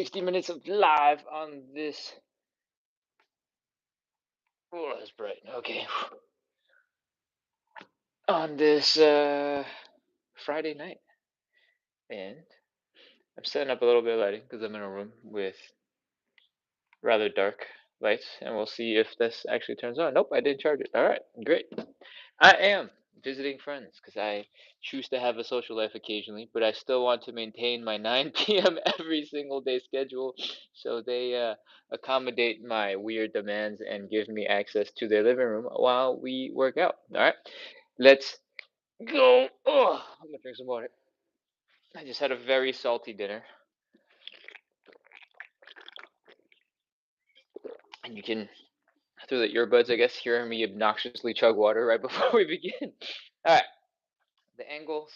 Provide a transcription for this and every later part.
60 minutes of live on this. Oh, that's bright. Okay. On this Friday night. And I'm setting up a little bit of lighting because I'm in a room with rather dark lights, and we'll see if this actually turns on. Nope, I didn't charge it. All right, great. I am visiting friends because I choose to have a social life occasionally, but I still want to maintain my 9 p.m. every single day schedule. So they accommodate my weird demands and give me access to their living room while we work out. All right, let's go. Oh, I'm gonna drink some water. I just had a very salty dinner, and you can, through the earbuds, I guess, hear me obnoxiously chug water right before we begin. All right, the angles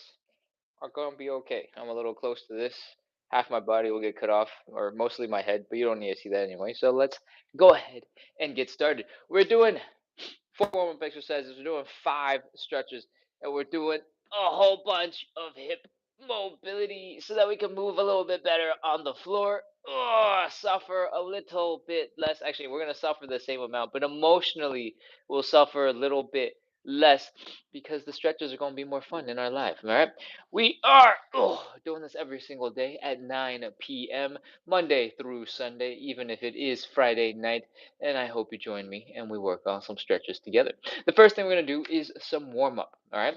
are gonna be okay. I'm a little close to this. Half my body will get cut off, or mostly my head, but you don't need to see that anyway. So let's go ahead and get started. We're doing 4 warm-up exercises. We're doing 5 stretches, and we're doing a whole bunch of hip mobility so that we can move a little bit better on the floor. Oh, suffer a little bit less. Actually, we're gonna suffer the same amount, but emotionally, we'll suffer a little bit less because the stretches are gonna be more fun in our life. All right, we are doing this every single day at 9 p.m. Monday through Sunday, even if it is Friday night, and I hope you join me and we work on some stretches together. The first thing we're going to do is some warm up. All right.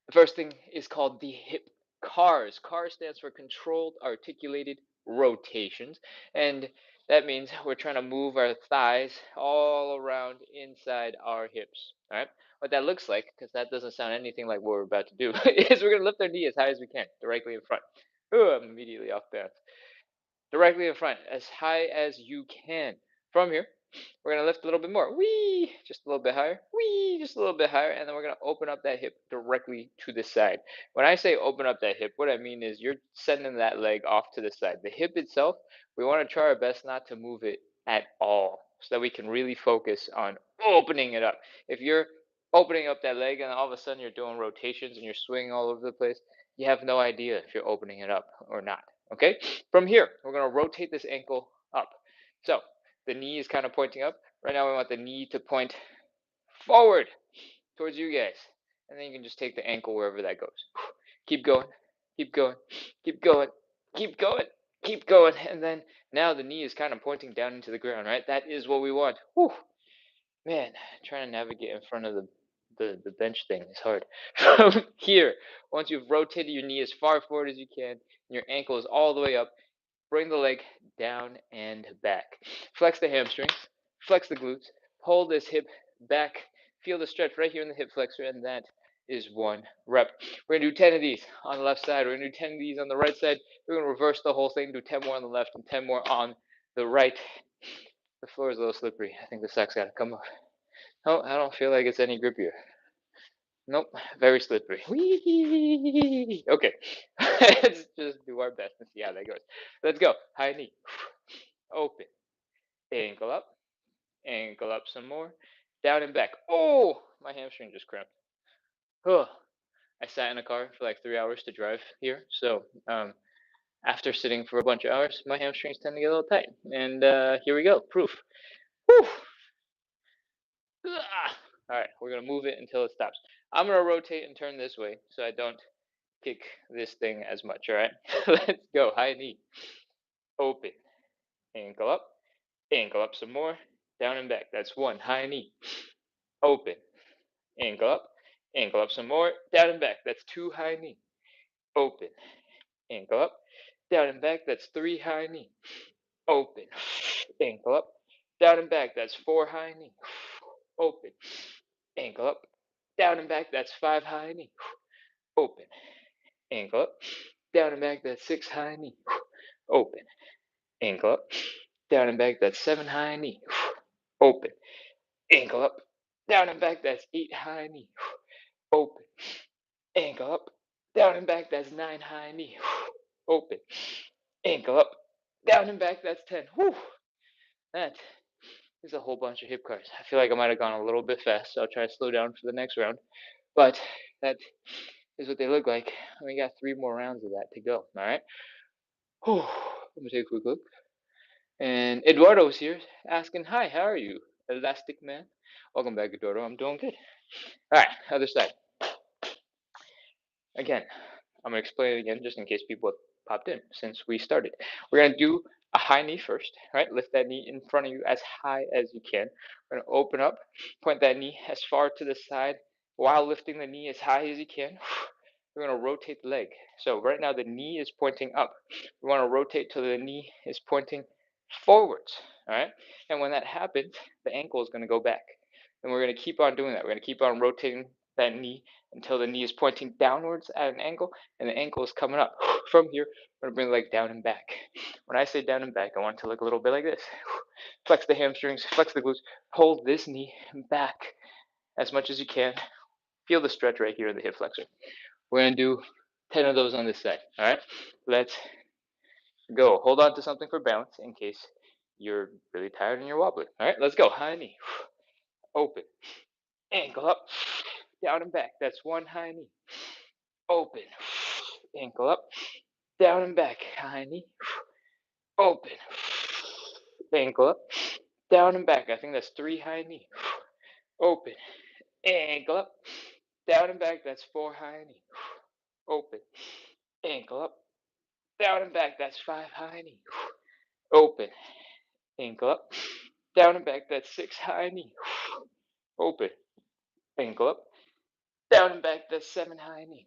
The first thing is called the hip CARS. CARS stands for controlled articulated rotations. And that means we're trying to move our thighs all around inside our hips. All right. What that looks like, because that doesn't sound anything like what we're about to do, is we're going to lift our knee as high as we can, directly in front. Oh, I'm immediately off balance. Directly in front, as high as you can. From here, we're going to lift a little bit more. Whee! Just a little bit higher. Whee! Just a little bit higher. And then we're going to open up that hip directly to the side. When I say open up that hip, what I mean is you're sending that leg off to the side. The hip itself, we want to try our best not to move it at all so that we can really focus on opening it up. If you're opening up that leg and all of a sudden you're doing rotations and you're swinging all over the place, you have no idea if you're opening it up or not. Okay? From here, we're going to rotate this ankle up. So the knee is kind of pointing up. Right now, we want the knee to point forward towards you guys. And then you can just take the ankle wherever that goes. Keep going, keep going, keep going, keep going, keep going. And then now the knee is kind of pointing down into the ground, right? That is what we want. Whew. Man, trying to navigate in front of the bench thing is hard. From here, once you've rotated your knee as far forward as you can, and your ankle is all the way up, bring the leg down and back. Flex the hamstrings, flex the glutes, pull this hip back, feel the stretch right here in the hip flexor, and that is 1 rep. We're gonna do 10 of these on the left side. We're gonna do 10 of these on the right side. We're gonna reverse the whole thing, do 10 more on the left and 10 more on the right. The floor is a little slippery. I think the sock's gotta come off. Oh, I don't feel like it's any grippier. Nope, very slippery. Whee! Okay, let's just do our best and see how that goes. Let's go. High knee. Open. Ankle up some more. Down and back. Oh, my hamstring just cramped. Oh, I sat in a car for like 3 hours to drive here, so after sitting for a bunch of hours, my hamstrings tend to get a little tight. And here we go. Proof. Whew. All right, we're gonna move it until it stops. I'm gonna rotate and turn this way so I don't kick this thing as much. All right, let's go. High knee, open, ankle up some more, down and back. That's 1. High knee, open, ankle up some more, down and back. That's 2. High knee, open, ankle up, down and back. That's 3. High knee, open, ankle up, down and back. That's 4. High knee, open, ankle up, down and back. That's 5. High knee, open, ankle up, down and back. That's 6. High knee, open, ankle up, down and back. That's 7. High knee, open, ankle up, down and back. That's 8. High knee, open, ankle up, down and back. That's 9. High knee, open, ankle up, down and back. That's 10. Whew. That is a whole bunch of hip CARs. I feel like I might have gone a little bit fast, so I'll try to slow down for the next round. But that is what they look like. We got 3 more rounds of that to go. All right. Whew. Let me take a quick look. And Eduardo's here asking, "Hi, how are you, Elastic Man?" Welcome back, Eduardo. I'm doing good. All right, other side. Again, I'm gonna explain it again just in case people have popped in since we started. We're gonna do a high knee first, right? Lift that knee in front of you as high as you can. We're gonna open up, point that knee as far to the side while lifting the knee as high as you can. We're gonna rotate the leg. So right now the knee is pointing up. We want to rotate till the knee is pointing forwards. All right. And when that happens, the ankle is gonna go back. And we're gonna keep on doing that. We're gonna keep on rotating that knee until the knee is pointing downwards at an angle and the ankle is coming up. From here, we're gonna bring the leg down and back. When I say down and back, I want it to look a little bit like this. Flex the hamstrings, flex the glutes, hold this knee back as much as you can. Feel the stretch right here in the hip flexor. We're gonna do 10 of those on this side. All right, let's go. Hold on to something for balance in case you're really tired and you're wobbling. All right, let's go. High knee, open, ankle up, down and back. That's one high knee. Open, ankle up, down and back. High knee, open, ankle up, down and back. I think that's three high knee. Open, ankle up, down and back. That's four high knee. Open, ankle up, down and back. That's five high knee. Open, ankle up, down and back. That's six high knee. Open, ankle up, down and back. That's seven high knee.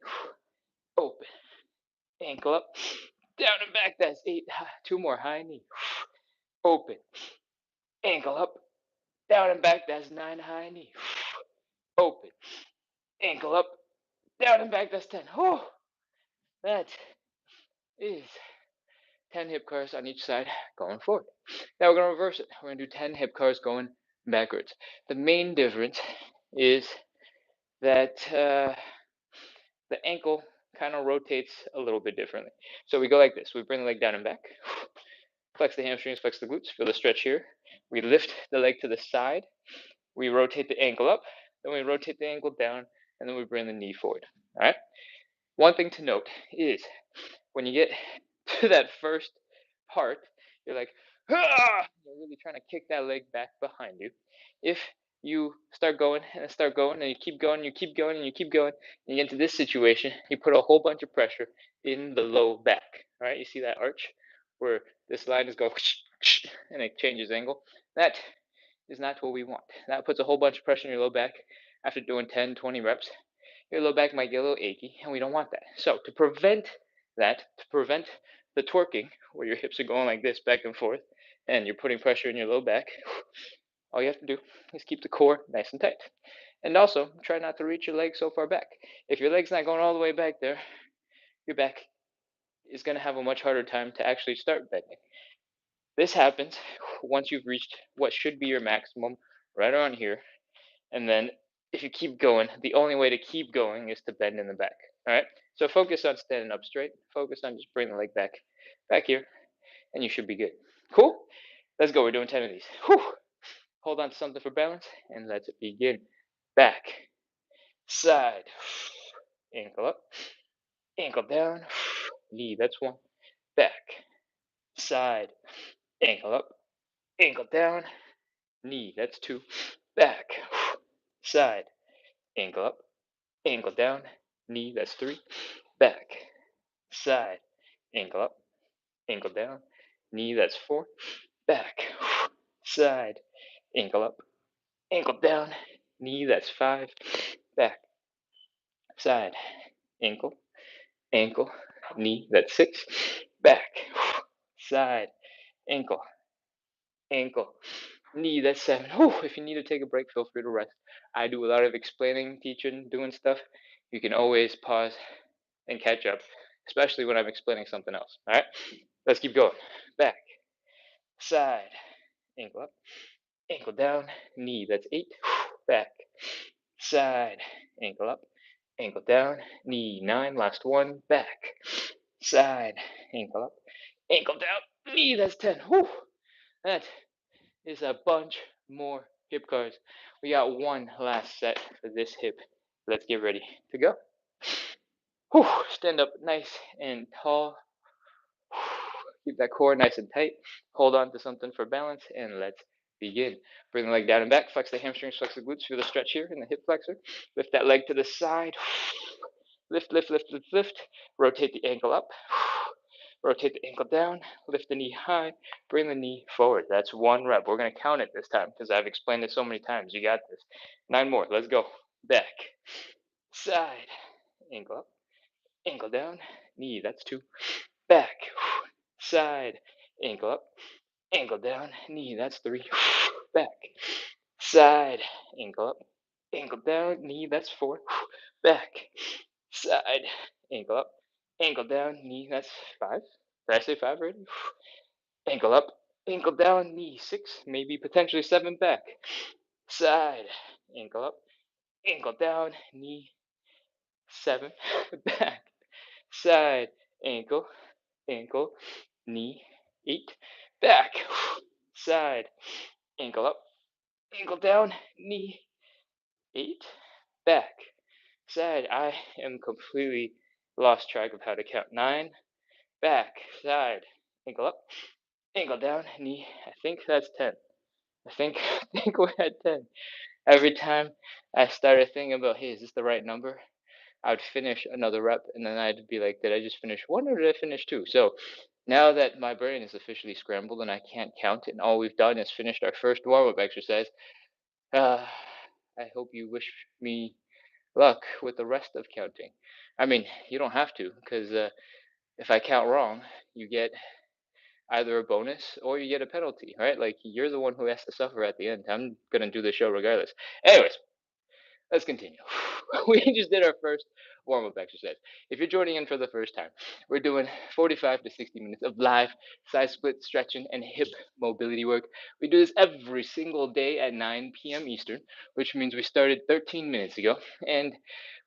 Open, ankle up, down and back. That's eight. Two more high knee. Open, ankle up, down and back. That's nine high knee. Open, ankle up, down and back. That's 10. Oh, that is 10 hip curls on each side going forward. Now we're going to reverse it. We're going to do 10 hip curls going backwards. The main difference is that the ankle kind of rotates a little bit differently. So we go like this. We bring the leg down and back. Flex the hamstrings, flex the glutes. Feel the stretch here. We lift the leg to the side. We rotate the ankle up. Then we rotate the ankle down. And then we bring the knee forward. All right? One thing to note is when you get to that first part, you're like, ah! You're really trying to kick that leg back behind you. If you start going and start going and you keep going, you keep going and you keep going, and you get into this situation, you put a whole bunch of pressure in the low back. All right, you see that arch where this line is going and it changes angle. That is not what we want. That puts a whole bunch of pressure in your low back after doing 10, 20 reps. Your low back might get a little achy, and we don't want that. So to prevent that, to prevent the twerking, where your hips are going like this back and forth, and you're putting pressure in your low back, all you have to do is keep the core nice and tight. And also, try not to reach your leg so far back. If your leg's not going all the way back there, your back is going to have a much harder time to actually start bending. This happens once you've reached what should be your maximum right around here. And then if you keep going, the only way to keep going is to bend in the back. All right. So focus on standing up straight. Focus on just bringing the leg back here, and you should be good. Cool. Let's go. We're doing 10 of these. Whew. Hold on to something for balance, and let's begin. Back, side, ankle up, ankle down, knee. That's one. Back, side, ankle up, ankle down, knee. That's two. Back, side, ankle up, ankle down, knee. That's three. Back, side, ankle up, ankle down, knee. That's four. Back, side, ankle up, ankle down, knee. That's five. Back, side, ankle, ankle, knee. That's six. Back, side, ankle, ankle, knee. That's seven. Whew, if you need to take a break, feel free to rest. I do a lot of explaining, teaching, doing stuff. You can always pause and catch up, especially when I'm explaining something else. All right, let's keep going. Back, side, ankle up, ankle down, knee. That's eight. Back, side, ankle up, ankle down, knee. Nine. Last one. Back, side, ankle up, ankle down, knee. That's 10. Whew. That is a bunch more hip curls. We got one last set for this hip. Let's get ready to go. Whew. Stand up nice and tall. Keep that core nice and tight. Hold on to something for balance, and let's begin. Bring the leg down and back. Flex the hamstrings, flex the glutes. Feel the stretch here in the hip flexor. Lift that leg to the side. Lift, lift, lift, lift, lift. Rotate the ankle up. Rotate the ankle down. Lift the knee high. Bring the knee forward. That's one rep. We're going to count it this time because I've explained it so many times. You got this. 9 more. Let's go. Back. Side. Ankle up. Ankle down. Knee. That's 2. Back. Side. Ankle up. Ankle down. Knee. That's 3. Back. Side. Ankle up. Ankle down. Knee. That's 4. Back. Side. Ankle up. Ankle down. Knee. That's 5. Did I say 5 already? Ankle up. Ankle down. Knee. 6. Maybe potentially 7. Back. Side. Ankle up. Ankle down. Knee. 7. Back. Side. Ankle. Ankle. Knee. 8. Back. Side. Ankle up. Ankle down. Knee. 8. Back. Side. I am completely lost track of how to count. 9. Back. Side. Ankle up. Ankle down. Knee. I think that's 10. I think we're at 10. Every time I started thinking about, hey, is this the right number? I would finish another rep, and then I'd be like, did I just finish one or did I finish two? So now that my brain is officially scrambled and I can't count it, and all we've done is finished our first warm up exercise, uh, I hope you wish me luck with the rest of counting. I mean, you don't have to, because if I count wrong, you get either a bonus or you get a penalty, right? Like, you're the one who has to suffer at the end. I'm going to do the show regardless. Anyways, let's continue. We just did our first warm up exercise. If you're joining in for the first time, we're doing 45 to 60 minutes of live side split stretching and hip mobility work. We do this every single day at 9 p.m. Eastern, which means we started 13 minutes ago. And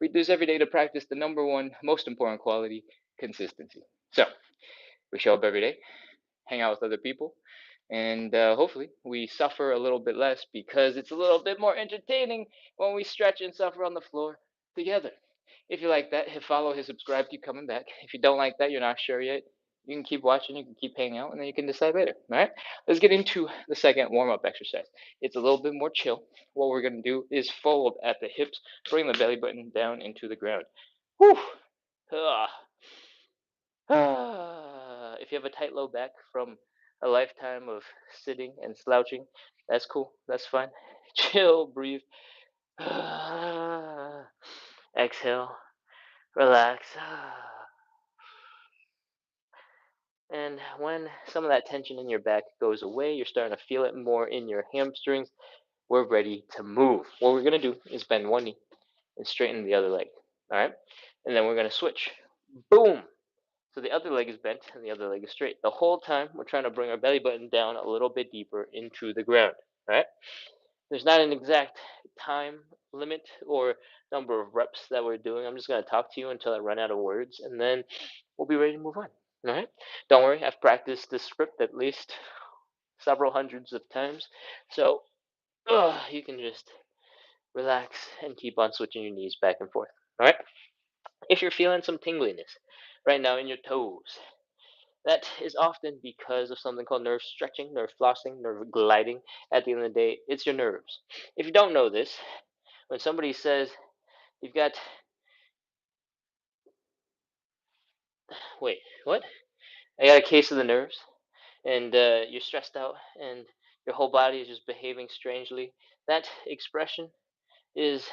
we do this every day to practice the number one most important quality, consistency. So we show up every day, hang out with other people, and hopefully we suffer a little bit less because it's a little bit more entertaining when we stretch and suffer on the floor together. If you like that, hit follow, hit subscribe, keep coming back. If you don't like that, you're not sure yet, you can keep watching, you can keep hanging out, and then you can decide later. All right, let's get into the second warm-up exercise. It's a little bit more chill. What we're going to do is fold at the hips, bring the belly button down into the ground. Whew. Ah. If you have a tight low back from a lifetime of sitting and slouching, that's cool. That's fine. Chill, breathe. Exhale, relax. And when some of that tension in your back goes away, you're starting to feel it more in your hamstrings. We're ready to move. What we're going to do is bend one knee and straighten the other leg. All right? And then we're going to switch. Boom. So the other leg is bent and the other leg is straight. The whole time we're trying to bring our belly button down a little bit deeper into the ground, right? There's not an exact time limit or number of reps that we're doing. I'm just going to talk to you until I run out of words, and then we'll be ready to move on. All right? Don't worry, I've practiced this script at least several hundreds of times. So you can just relax and keep on switching your knees back and forth. All right? If you're feeling some tingliness right now in your toes, that is often because of something called nerve stretching, nerve flossing, nerve gliding. At the end of the day, it's your nerves. If you don't know this, when somebody says you've got, wait, what? I got a case of the nerves, and you're stressed out, and your whole body is just behaving strangely, that expression is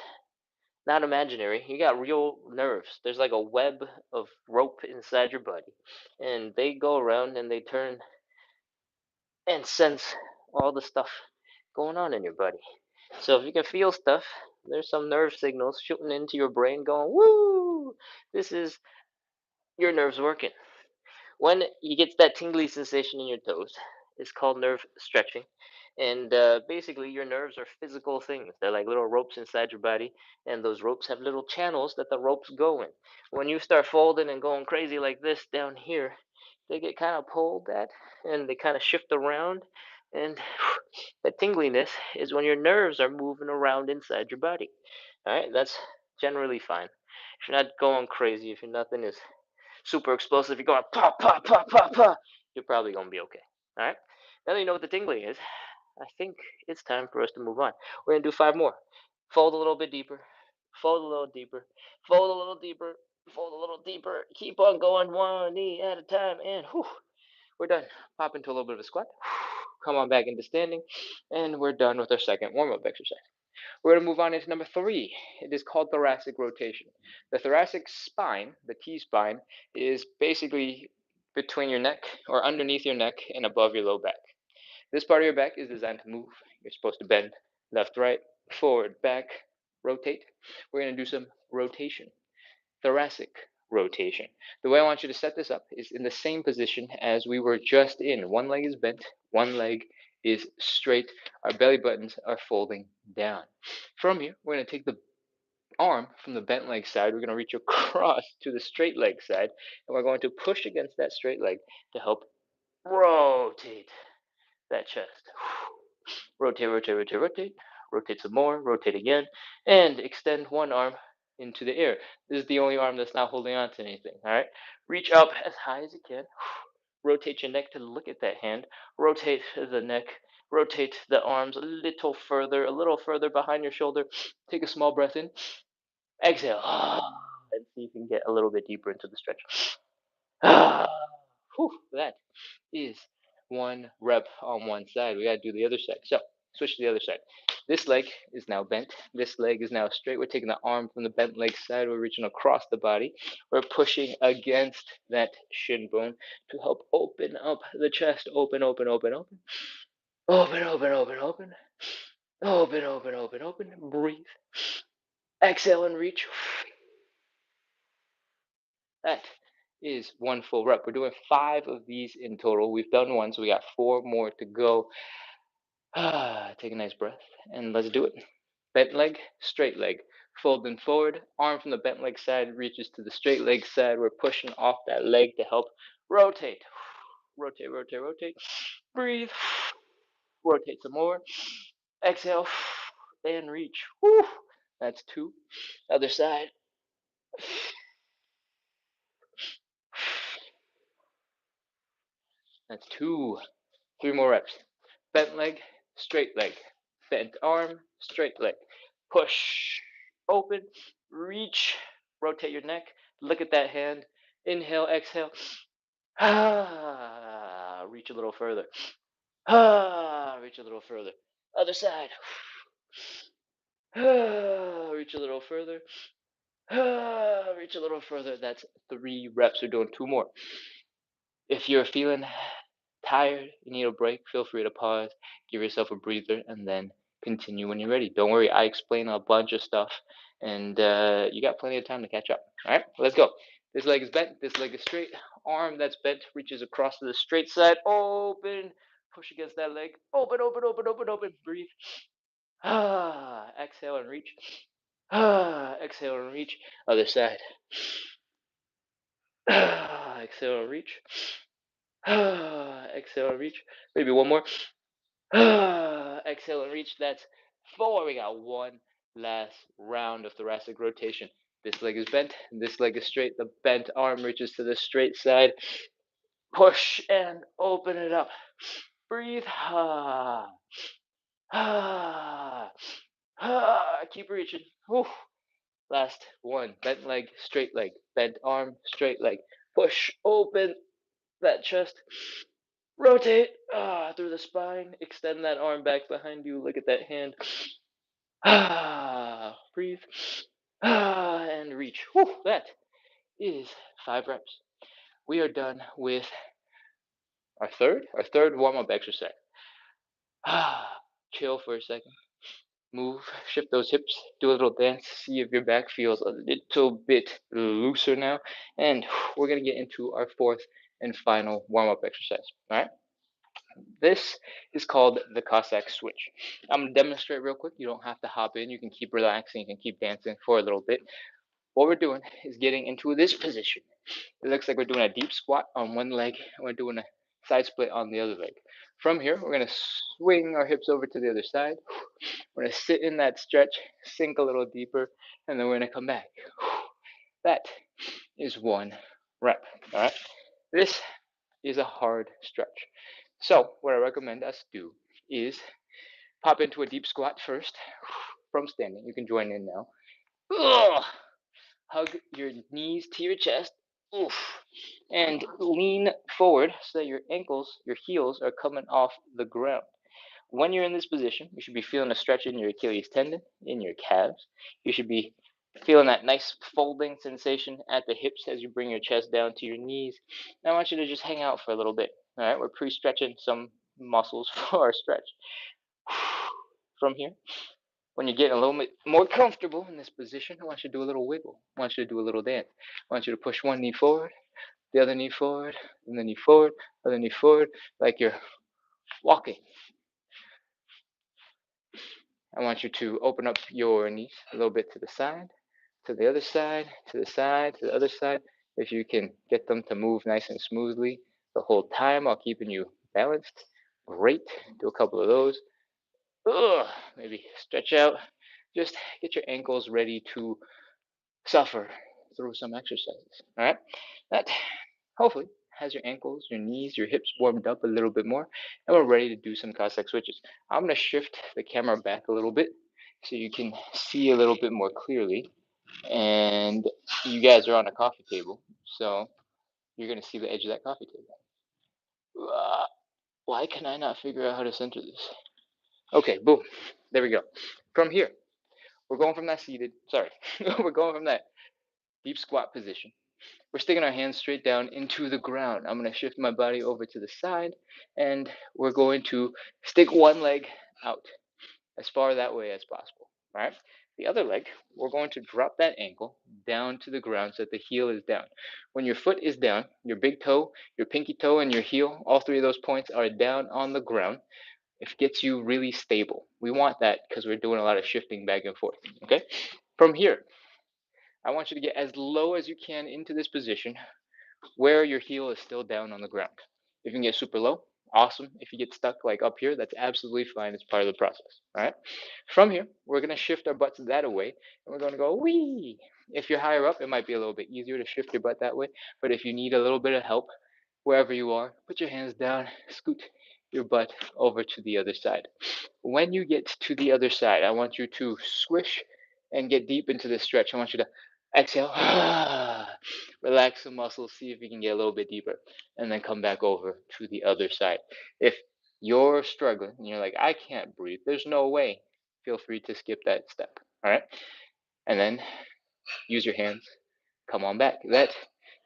not imaginary. You got real nerves. There's like a web of rope inside your body, and they go around and they turn and sense all the stuff going on in your body. So if you can feel stuff, there's some nerve signals shooting into your brain going, woo! This is your nerves working. When you get that tingly sensation in your toes, it's called nerve stretching. And basically, your nerves are physical things. They're like little ropes inside your body, and those ropes have little channels that the ropes go in. When you start folding and going crazy like this down here, they get kind of pulled at, and they kind of shift around. And the tingliness is when your nerves are moving around inside your body. All right, that's generally fine. If you're not going crazy, if you're nothing is super explosive, you're going pop, pop, pop, pop, pop. you're probably gonna be okay. All right. Now that you know what the tingling is, I think it's time for us to move on. We're gonna do 5 more. Fold a little bit deeper. Fold a little deeper. Fold a little deeper. Fold a little deeper. Keep on going, one knee at a time, and whew, we're done. Pop into a little bit of a squat. Come on back into standing, and we're done with our second warm-up exercise. We're going to move on into number 3. It is called thoracic rotation. The thoracic spine, the T-spine, is basically between your neck or underneath your neck and above your low back. This part of your back is designed to move. You're supposed to bend left, right, forward, back, rotate. We're going to do some rotation, thoracic rotation. The way I want you to set this up is in the same position as we were just in. One leg is bent, one leg is straight. Our belly buttons are folding down. From here, we're going to take the arm from the bent leg side. We're going to reach across to the straight leg side, and we're going to push against that straight leg to help rotate that chest. Rotate, rotate, rotate, rotate. Rotate some more, rotate again, and extend one arm into the air. This is the only arm that's not holding on to anything, all right? Reach up as high as you can. Rotate your neck to look at that hand. Rotate the neck. Rotate the arms a little further behind your shoulder. Take a small breath in. Exhale. And see if you can get a little bit deeper into the stretch. That is 1 rep on one side. We got to do the other side. So switch to the other side. This leg is now bent. This leg is now straight. We're taking the arm from the bent leg side. We're reaching across the body. We're pushing against that shin bone to help open up the chest. Open, open, open, open. Open, open, open, open. Open, open, open, open. Breathe. Exhale and reach. That is 1 full rep. We're doing 5 of these in total. We've done 1, so we got 4 more to go. Take a nice breath, and let's do it. Bent leg, straight leg. Folding forward, arm from the bent leg side reaches to the straight leg side. We're pushing off that leg to help rotate. Rotate, rotate, rotate. Breathe. Rotate some more. Exhale, and reach. That's 2. Other side. That's 2. 3 more reps. Bent leg, straight leg. Bent arm, straight leg. Push, open, reach, rotate your neck. Look at that hand. Inhale, exhale. Reach a little further. Reach a little further. Other side. Reach a little further. Reach a little further. That's 3 reps. We're doing 2 more. If you're feeling tired, you need a break, feel free to pause, give yourself a breather, and then continue when you're ready. Don't worry, I explain a bunch of stuff, and you got plenty of time to catch up. All right, let's go. This leg is bent, this leg is straight. Arm that's bent reaches across to the straight side. Open, push against that leg. Open, open, open, open, open. Breathe. Exhale and reach. Exhale and reach. Other side. Exhale and reach. Exhale and reach. Maybe one more. Exhale and reach. That's 4. We got one last round of thoracic rotation. This leg is bent. This leg is straight. The bent arm reaches to the straight side. Push and open it up. Breathe. Keep reaching. Whew. Last one. Bent leg, straight leg. Bent arm, straight leg. Push, open that chest. Rotate through the spine. Extend that arm back behind you. Look at that hand. Breathe. And reach. Whew, that is 5 reps. We are done with our third warm-up exercise. Chill for a second. Move, shift those hips, do a little dance, see if your back feels a little bit looser now. And we're going to get into our 4th and final warm-up exercise. All right. This is called the Cossack switch. I'm going to demonstrate real quick. You don't have to hop in. You can keep relaxing. You can keep dancing for a little bit. What we're doing is getting into this position. It looks like we're doing a deep squat on one leg, and we're doing a side split on the other leg. From here, we're going to swing our hips over to the other side. We're going to sit in that stretch, sink a little deeper, and then we're going to come back. That is 1 rep. All right. This is a hard stretch. So what I recommend us do is pop into a deep squat first from standing. You can join in now. Ugh. Hug your knees to your chest. Oof. And lean forward so that your ankles, your heels are coming off the ground. When you're in this position, you should be feeling a stretch in your Achilles tendon, in your calves. You should be feeling that nice folding sensation at the hips as you bring your chest down to your knees. Now I want you to just hang out for a little bit. All right, we're pre-stretching some muscles for our stretch. From here, when you're getting a little bit more comfortable in this position, I want you to do a little wiggle. I want you to do a little dance. I want you to push one knee forward, the other knee forward, and the knee forward, other knee forward, like you're walking. I want you to open up your knees a little bit to the side, to the other side, to the side, to the other side. If you can get them to move nice and smoothly the whole time while keeping you balanced, great. Do a couple of those. Ugh, maybe stretch out. Just get your ankles ready to suffer through some exercises. All right, that hopefully has your ankles, your knees, your hips warmed up a little bit more, and we're ready to do some Cossack switches. I'm going to shift the camera back a little bit so you can see a little bit more clearly. And you guys are on a coffee table, so you're going to see the edge of that coffee table. Why can I not figure out how to center this? Okay, boom. There we go. From here, we're going from that seated, sorry, we're going from that deep squat position. We're sticking our hands straight down into the ground. I'm going to shift my body over to the side, and we're going to stick one leg out as far that way as possible. All right. The other leg, we're going to drop that ankle down to the ground so that the heel is down. When your foot is down, your big toe, your pinky toe, and your heel, all three of those points are down on the ground. It gets you really stable. We want that because we're doing a lot of shifting back and forth. Okay. From here, I want you to get as low as you can into this position where your heel is still down on the ground. If you can get super low, awesome. If you get stuck like up here, that's absolutely fine. It's part of the process. All right. From here, we're going to shift our butts that away, and we're going to go wee. If you're higher up, it might be a little bit easier to shift your butt that way. But if you need a little bit of help, wherever you are, put your hands down, scoot your butt over to the other side. When you get to the other side, I want you to squish and get deep into the stretch. I want you to exhale, relax the muscles, see if you can get a little bit deeper, and then come back over to the other side. If you're struggling and you're like, I can't breathe, there's no way, feel free to skip that step. All right. And then use your hands, come on back. That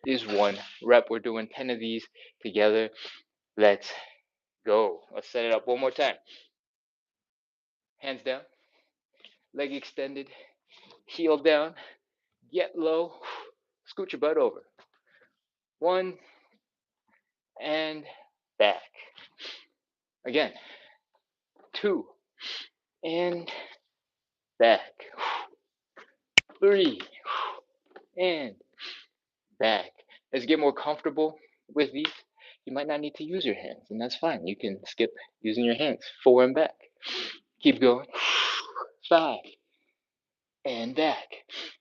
is one rep. We're doing 10 of these together. Let's go. Let's set it up one more time. Hands down, leg extended, heel down, get low, scoot your butt over. One, and back. Again, two, and back. Three, and back. As you get more comfortable with these, you might not need to use your hands, and that's fine. You can skip using your hands. Four and back. Keep going. Five, and back.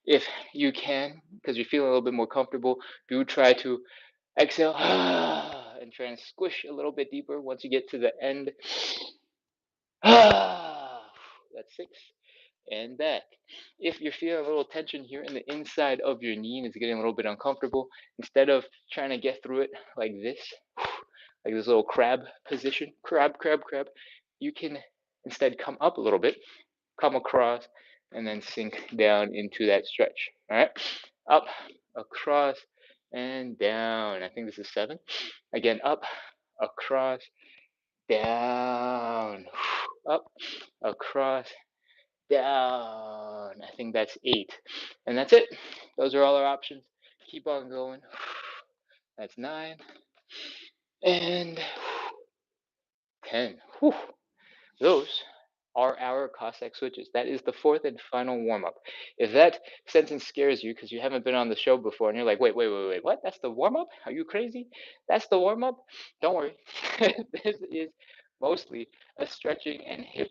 If you can, because you're feeling a little bit more comfortable, do try to exhale and try and squish a little bit deeper once you get to the end. That's six. And back. If you're feeling a little tension here in the inside of your knee and it's getting a little bit uncomfortable, instead of trying to get through it like this, like this little crab position, crab, you can instead come up a little bit, come across, and then sink down into that stretch. All right, up, across, and down. I think this is seven. Again, up, across, down, up, across, down. I think that's eight. And that's it. Those are all our options. Keep on going. That's nine. And 10. Whew. Those are our Cossack switches. That is the fourth and final warm up. If that sentence scares you because you haven't been on the show before and you're like, wait, what? That's the warm up? Are you crazy? That's the warm up? Don't worry. This is mostly a stretching and hip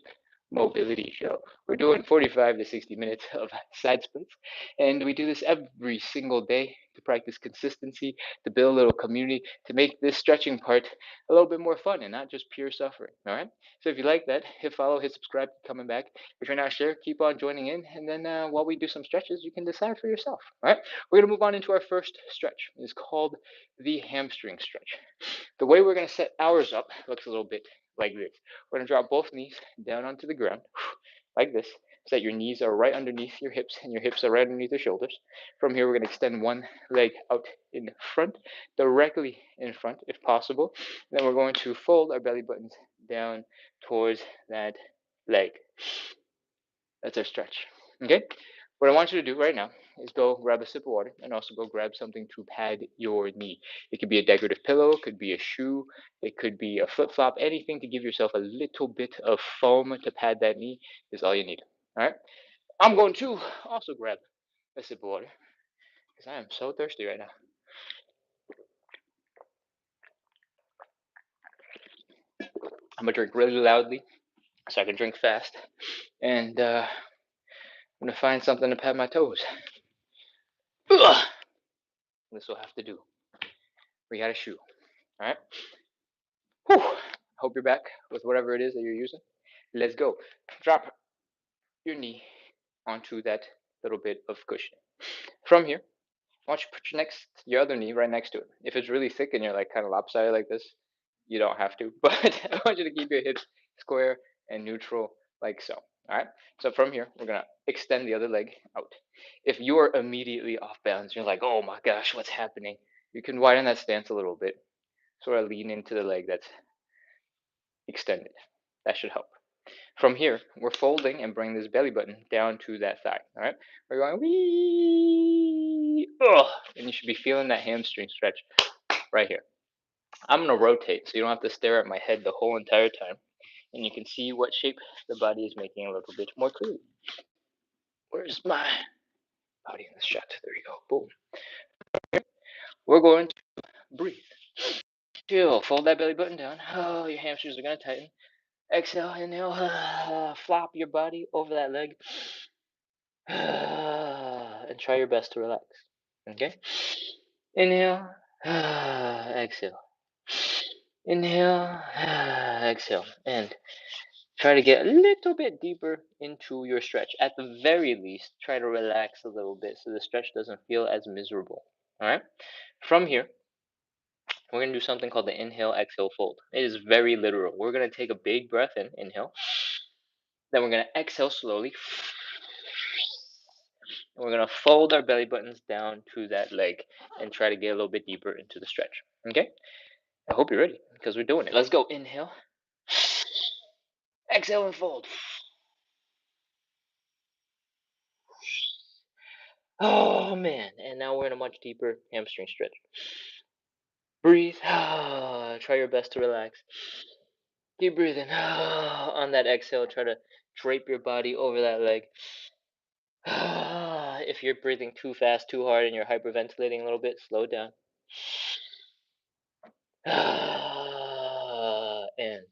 mobility show. We're doing 45 to 60 minutes of side splits, and we do this every single day to practice consistency, to build a little community, to make this stretching part a little bit more fun and not just pure suffering. All right. So if you like that, hit follow, hit subscribe, coming back. If you're not sure, keep on joining in, and then while we do some stretches, you can decide for yourself. All right. We're gonna move on into our first stretch. It's called the hamstring stretch. The way we're gonna set ours up looks a little bit like this. We're gonna drop both knees down onto the ground like this, so that your knees are right underneath your hips and your hips are right underneath your shoulders. From here, we're going to extend one leg out in front, directly in front if possible. Then we're going to fold our belly buttons down towards that leg. That's our stretch. Okay? What I want you to do right now is go grab a sip of water and also go grab something to pad your knee. It could be a decorative pillow, it could be a shoe, it could be a flip flop, anything to give yourself a little bit of foam to pad that knee is all you need. All right? I'm going to also grab a sip of water because I am so thirsty right now. I'm gonna drink really loudly so I can drink fast, and I'm gonna find something to pad my toes. Ugh! This will have to do. We got a shoe. All right. Whew. Hope you're back with whatever it is that you're using. Let's go. Drop your knee onto that little bit of cushion. From here, I want you to put your other knee right next to it. If it's really thick and you're like kind of lopsided like this, you don't have to. But I want you to keep your hips square and neutral like so. All right. So from here, we're gonna extend the other leg out. If you are immediately off balance, you're like, oh my gosh, what's happening? You can widen that stance a little bit. Sort of lean into the leg that's extended. That should help. From here, we're folding and bring this belly button down to that thigh. All right, we're going wee, and you should be feeling that hamstring stretch right here. I'm gonna rotate so you don't have to stare at my head the whole entire time, and you can see what shape the body is making a little bit more clearly. Where's my body in this shot? There you go. Boom. We're going to breathe. Chill. Fold that belly button down. Oh, your hamstrings are gonna tighten. Exhale, inhale, flop your body over that leg, and try your best to relax. Okay? Inhale, exhale. Inhale, exhale. And try to get a little bit deeper into your stretch. At the very least, try to relax a little bit so the stretch doesn't feel as miserable. All right? From here, we're going to do something called the inhale, exhale, fold. It is very literal. We're going to take a big breath in, inhale. Then we're going to exhale slowly. And we're going to fold our belly buttons down to that leg and try to get a little bit deeper into the stretch. Okay? I hope you're ready because we're doing it. Let's go. Inhale. Exhale and fold. Oh, man. And now we're in a much deeper hamstring stretch. Breathe. Try your best to relax. Keep breathing. On that exhale, try to drape your body over that leg. If you're breathing too fast, too hard, and you're hyperventilating a little bit, slow down. And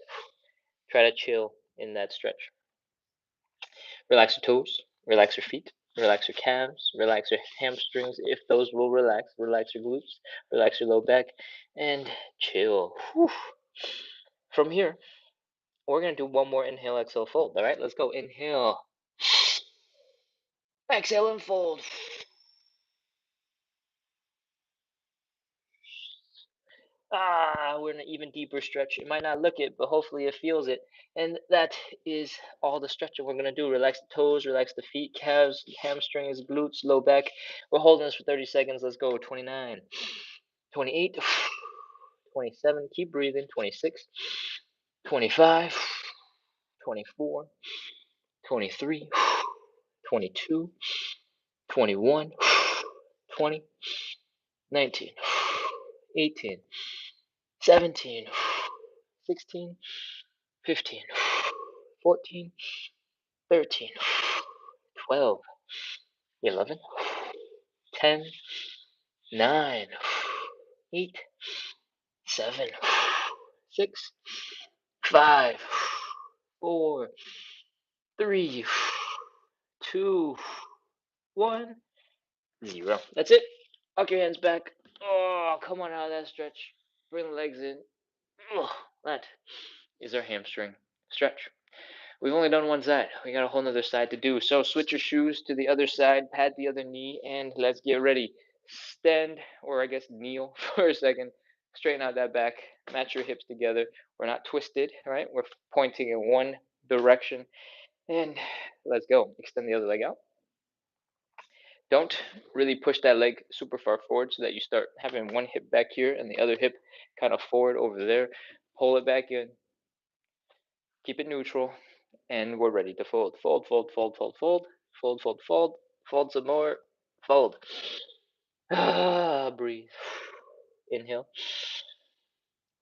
try to chill in that stretch. Relax your toes, relax your feet, relax your calves, relax your hamstrings if those will relax, relax your glutes, relax your low back, and chill. Whew. From here, we're going to do one more inhale, exhale, fold. All right, let's go. Inhale, exhale, and fold. We're in an even deeper stretch. It might not look it, but hopefully it feels it. And that is all the stretching we're going to do. Relax the toes, relax the feet, calves, hamstrings, glutes, low back. We're holding this for 30 seconds. Let's go. 29, 28, 27. Keep breathing. 26, 25, 24, 23, 22, 21, 20, 19, 18, 17, 16, 15, 14, 13, 12, 11, 10, 9, 8, 7, 6, 5, 4, 3, 2, 1, 0. That's it. Arc your hands back. Oh, come on out of that stretch. Bring the legs in. Oh, that is our hamstring stretch. We've only done one side. We got a whole nother side to do. So switch your shoes to the other side, pat the other knee, and let's get ready. Stand, or I guess kneel for a second. Straighten out that back. Match your hips together. We're not twisted, right? We're pointing in one direction. And let's go. Extend the other leg out. Don't really push that leg super far forward so that you start having one hip back here and the other hip kind of forward over there. Pull it back in. Keep it neutral. And we're ready to fold. Fold, fold, fold, fold, fold. Fold, fold, fold. Fold some more. Fold. Breathe. Inhale.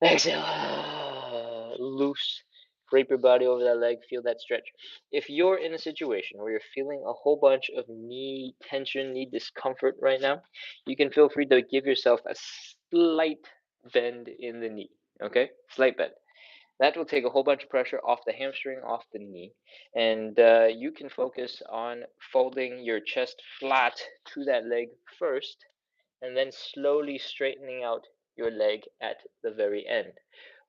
Exhale. Loose. Drape your body over that leg. Feel that stretch. If you're in a situation where you're feeling a whole bunch of knee tension, knee discomfort right now, you can feel free to give yourself a slight bend in the knee. Okay? Slight bend. That will take a whole bunch of pressure off the hamstring, off the knee, and you can focus on folding your chest flat to that leg first, and then slowly straightening out your leg at the very end.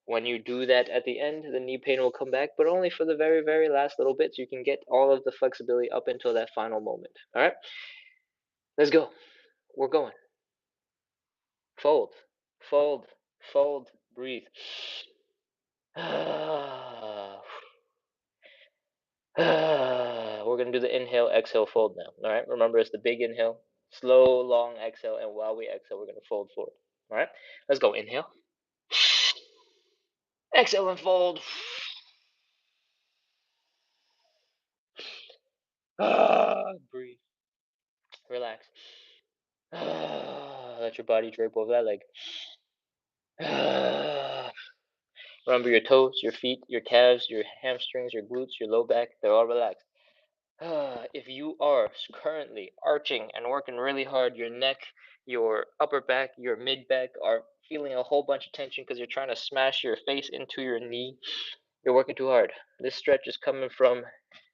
When you do that at the end, the knee pain will come back, but only for the very, very last little bit, so you can get all of the flexibility up until that final moment. All right? Let's go. We're going. Fold, fold, fold, breathe. We're going to do the inhale, exhale, fold now. All right. Remember, it's the big inhale, slow, long exhale. And while we exhale, we're going to fold forward. All right. Let's go. Inhale. Exhale and fold. Breathe. Relax. Let your body drape over that leg. Remember your toes, your feet, your calves, your hamstrings, your glutes, your low back, they're all relaxed. If you are currently arching and working really hard, your neck, your upper back, your mid back are feeling a whole bunch of tension because you're trying to smash your face into your knee, you're working too hard. This stretch is coming from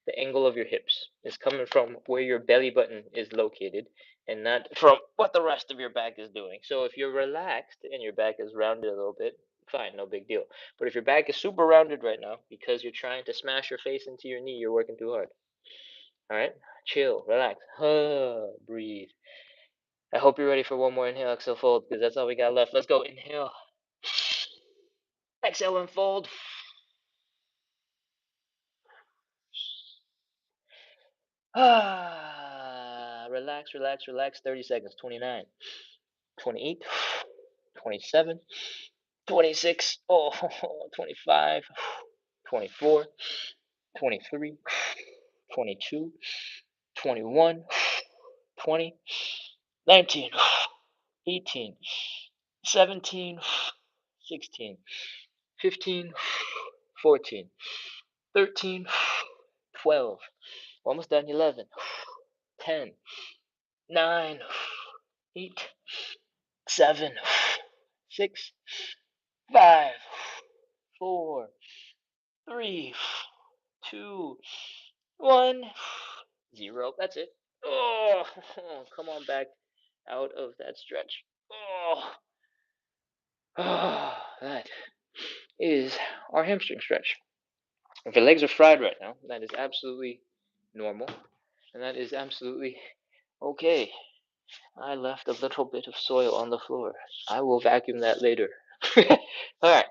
the angle of your hips. It's coming from where your belly button is located and not from what the rest of your back is doing. So if you're relaxed and your back is rounded a little bit, fine, no big deal. But if your back is super rounded right now because you're trying to smash your face into your knee, you're working too hard. All right, chill, relax, breathe. I hope you're ready for one more inhale, exhale, fold, because that's all we got left. Let's go. Inhale, exhale, and fold. Relax, relax, relax. 30 seconds. 29, 28, 27, 26, 25, 24, 23, 22, 21, 20, 19, 18, 17, 16, 15, 14, 13, 12, almost done, 11, 10, 9, 8, 7, 6, 5, 4, 3, 2, 1, 0. That's it. Oh, come on back out of that stretch. Oh, that is our hamstring stretch. If your legs are fried right now, that is absolutely normal, and that is absolutely okay. I left a little bit of soil on the floor. I will vacuum that later. All right.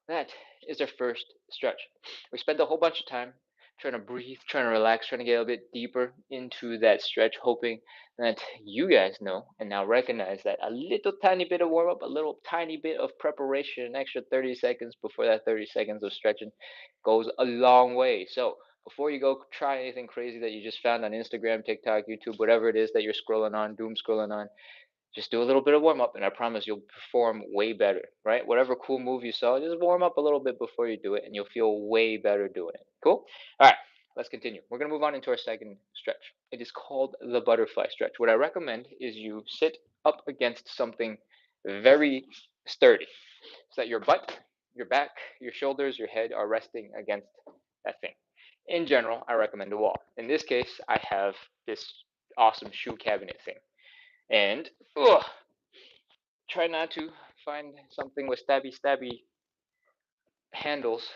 That is our first stretch. We spent a whole bunch of time trying to breathe, trying to relax, trying to get a bit deeper into that stretch, hoping that you guys know and now recognize that a little tiny bit of warm up, a little tiny bit of preparation, an extra 30 seconds before that 30 seconds of stretching goes a long way. So, before you go try anything crazy that you just found on Instagram, TikTok, YouTube, whatever it is that you're scrolling on, doom scrolling on, just do a little bit of warm up, and I promise you'll perform way better, right? Whatever cool move you saw, just warm up a little bit before you do it, and you'll feel way better doing it. Cool? All right, let's continue. We're going to move on into our second stretch. It is called the butterfly stretch. What I recommend is you sit up against something very sturdy so that your butt, your back, your shoulders, your head are resting against that thing. In general, I recommend a wall. In this case, I have this awesome shoe cabinet thing. And ugh, try not to find something with stabby handles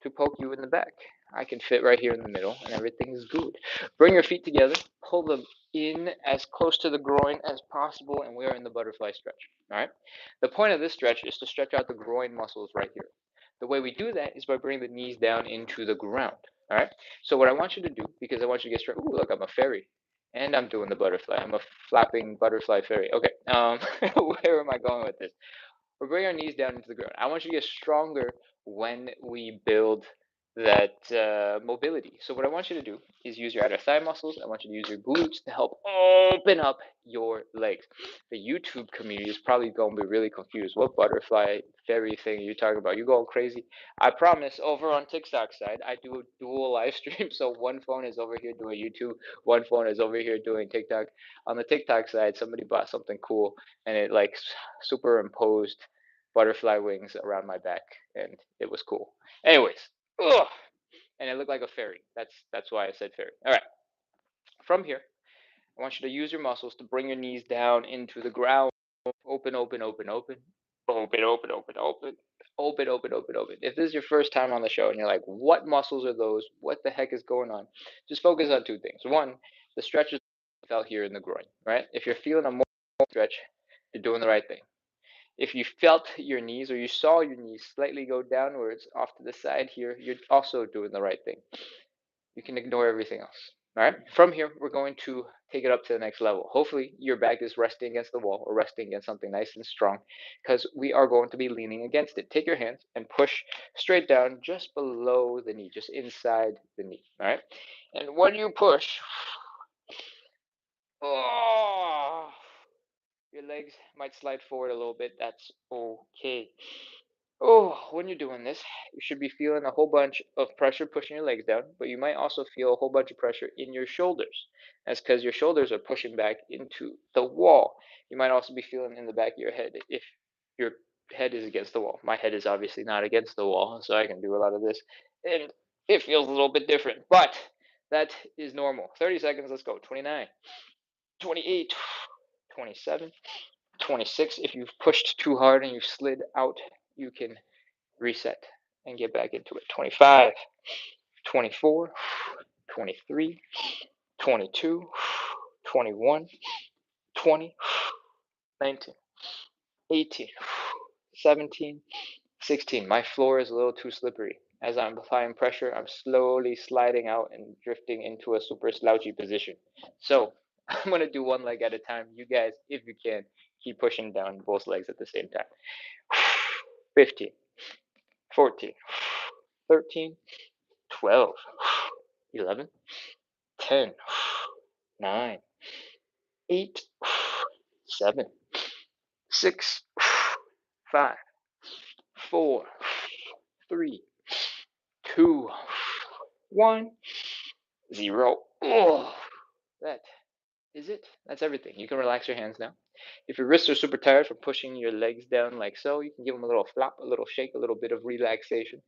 to poke you in the back. I can fit right here in the middle and everything is good. Bring your feet together, pull them in as close to the groin as possible, and we are in the butterfly stretch. All right. The point of this stretch is to stretch out the groin muscles right here. The way we do that is by bringing the knees down into the ground. All right. So what I want you to do, because I want you to get straight. Ooh, look, I'm a fairy, and I'm doing the butterfly. I'm a flapping butterfly fairy. Okay. Where am I going with this? We bring our knees down into the ground. I want you to get stronger when we build that mobility. So what I want you to do is use your outer thigh muscles. I want you to use your glutes to help open up your legs. The YouTube community is probably going to be really confused. What butterfly fairy thing are you talking about? You going crazy? I promise. Over on TikTok side, I do a dual live stream. So one phone is over here doing YouTube, one phone is over here doing TikTok. On the TikTok side, somebody bought something cool and it like superimposed butterfly wings around my back, and it was cool. Anyways, ugh, and it looked like a fairy. That's why I said fairy. All right, from here, I want you to use your muscles to bring your knees down into the ground. Open, open, open, open, open, open, open, open. Open, open, open, open. If this is your first time on the show and you're like, what muscles are those? What the heck is going on? Just focus on two things. One, the stretches felt here in the groin, right? If you're feeling a more stretch, you're doing the right thing. If you felt your knees or you saw your knees slightly go downwards off to the side here, you're also doing the right thing. You can ignore everything else. All right. From here, we're going to take it up to the next level. Hopefully, your back is resting against the wall or resting against something nice and strong because we are going to be leaning against it. Take your hands and push straight down just below the knee, just inside the knee. All right. And when you push, oh, your legs might slide forward a little bit. That's okay. Oh, when you're doing this, you should be feeling a whole bunch of pressure pushing your legs down, but you might also feel a whole bunch of pressure in your shoulders. That's because your shoulders are pushing back into the wall. You might also be feeling in the back of your head if your head is against the wall. My head is obviously not against the wall, so I can do a lot of this. And it feels a little bit different, but that is normal. 30 seconds, let's go. 29, 28, 27, 26. If you've pushed too hard and you've slid out, you can reset and get back into it. 25, 24, 23, 22, 21, 20, 19, 18, 17, 16. My floor is a little too slippery. As I'm applying pressure, I'm slowly sliding out and drifting into a super slouchy position. So I'm going to do one leg at a time. You guys, if you can, keep pushing down both legs at the same time. 15, 14, 13, 12, 11, 10, 9, 8, 7, 6, 5, 4, 3, 2, 1, 0. Oh, that is it. That's everything. You can relax your hands now. If your wrists are super tired from pushing your legs down like so, you can give them a little flop, a little shake, a little bit of relaxation.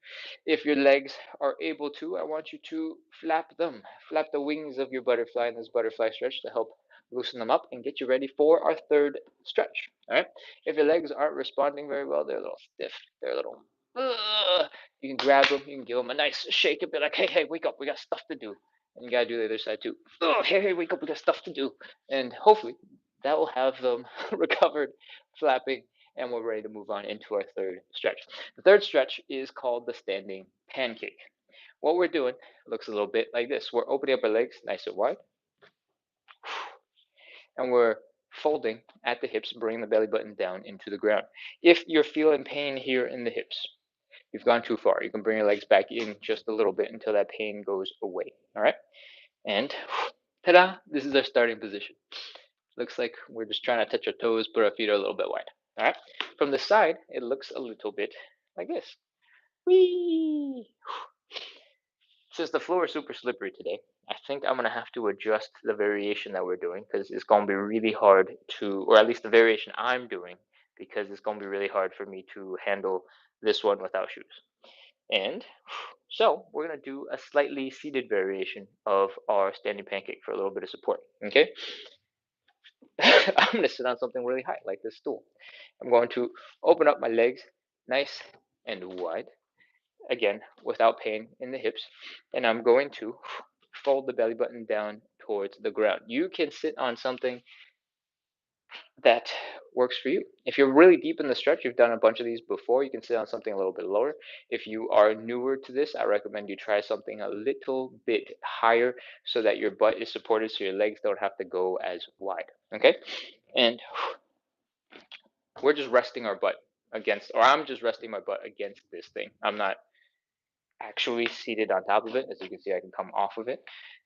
If your legs are able to, I want you to flap them. Flap the wings of your butterfly in this butterfly stretch to help loosen them up and get you ready for our third stretch. All right. If your legs aren't responding very well, they're a little stiff. They're a little. You can grab them. You can give them a nice shake and be like, hey, wake up. We got stuff to do. And you gotta do the other side too. Hey, wake up. We got stuff to do. And hopefully that will have them recovered, flapping, and we're ready to move on into our third stretch. The third stretch is called the standing pancake. What we're doing looks a little bit like this. We're opening up our legs nice and wide, and we're folding at the hips, bringing the belly button down into the ground. If you're feeling pain here in the hips, you've gone too far. You can bring your legs back in just a little bit until that pain goes away. All right? And ta-da, this is our starting position. Looks like we're just trying to touch our toes, but our feet are a little bit wide. All right. From the side, it looks a little bit like this. Whee! Since the floor is super slippery today, I think I'm gonna have to adjust the variation that we're doing because it's gonna be really hard to, or at least the variation I'm doing, because it's gonna be really hard for me to handle this one without shoes. And so we're gonna do a slightly seated variation of our standing pancake for a little bit of support. Okay. I'm going to sit on something really high, like this stool. I'm going to open up my legs nice and wide, again, without pain in the hips. And I'm going to fold the belly button down towards the ground. You can sit on something that works for you. If you're really deep in the stretch, you've done a bunch of these before, you can sit on something a little bit lower. If you are newer to this, I recommend you try something a little bit higher so that your butt is supported so your legs don't have to go as wide. Okay? And we're just resting our butt against, or I'm just resting my butt against this thing. I'm not actually seated on top of it. As you can see, I can come off of it.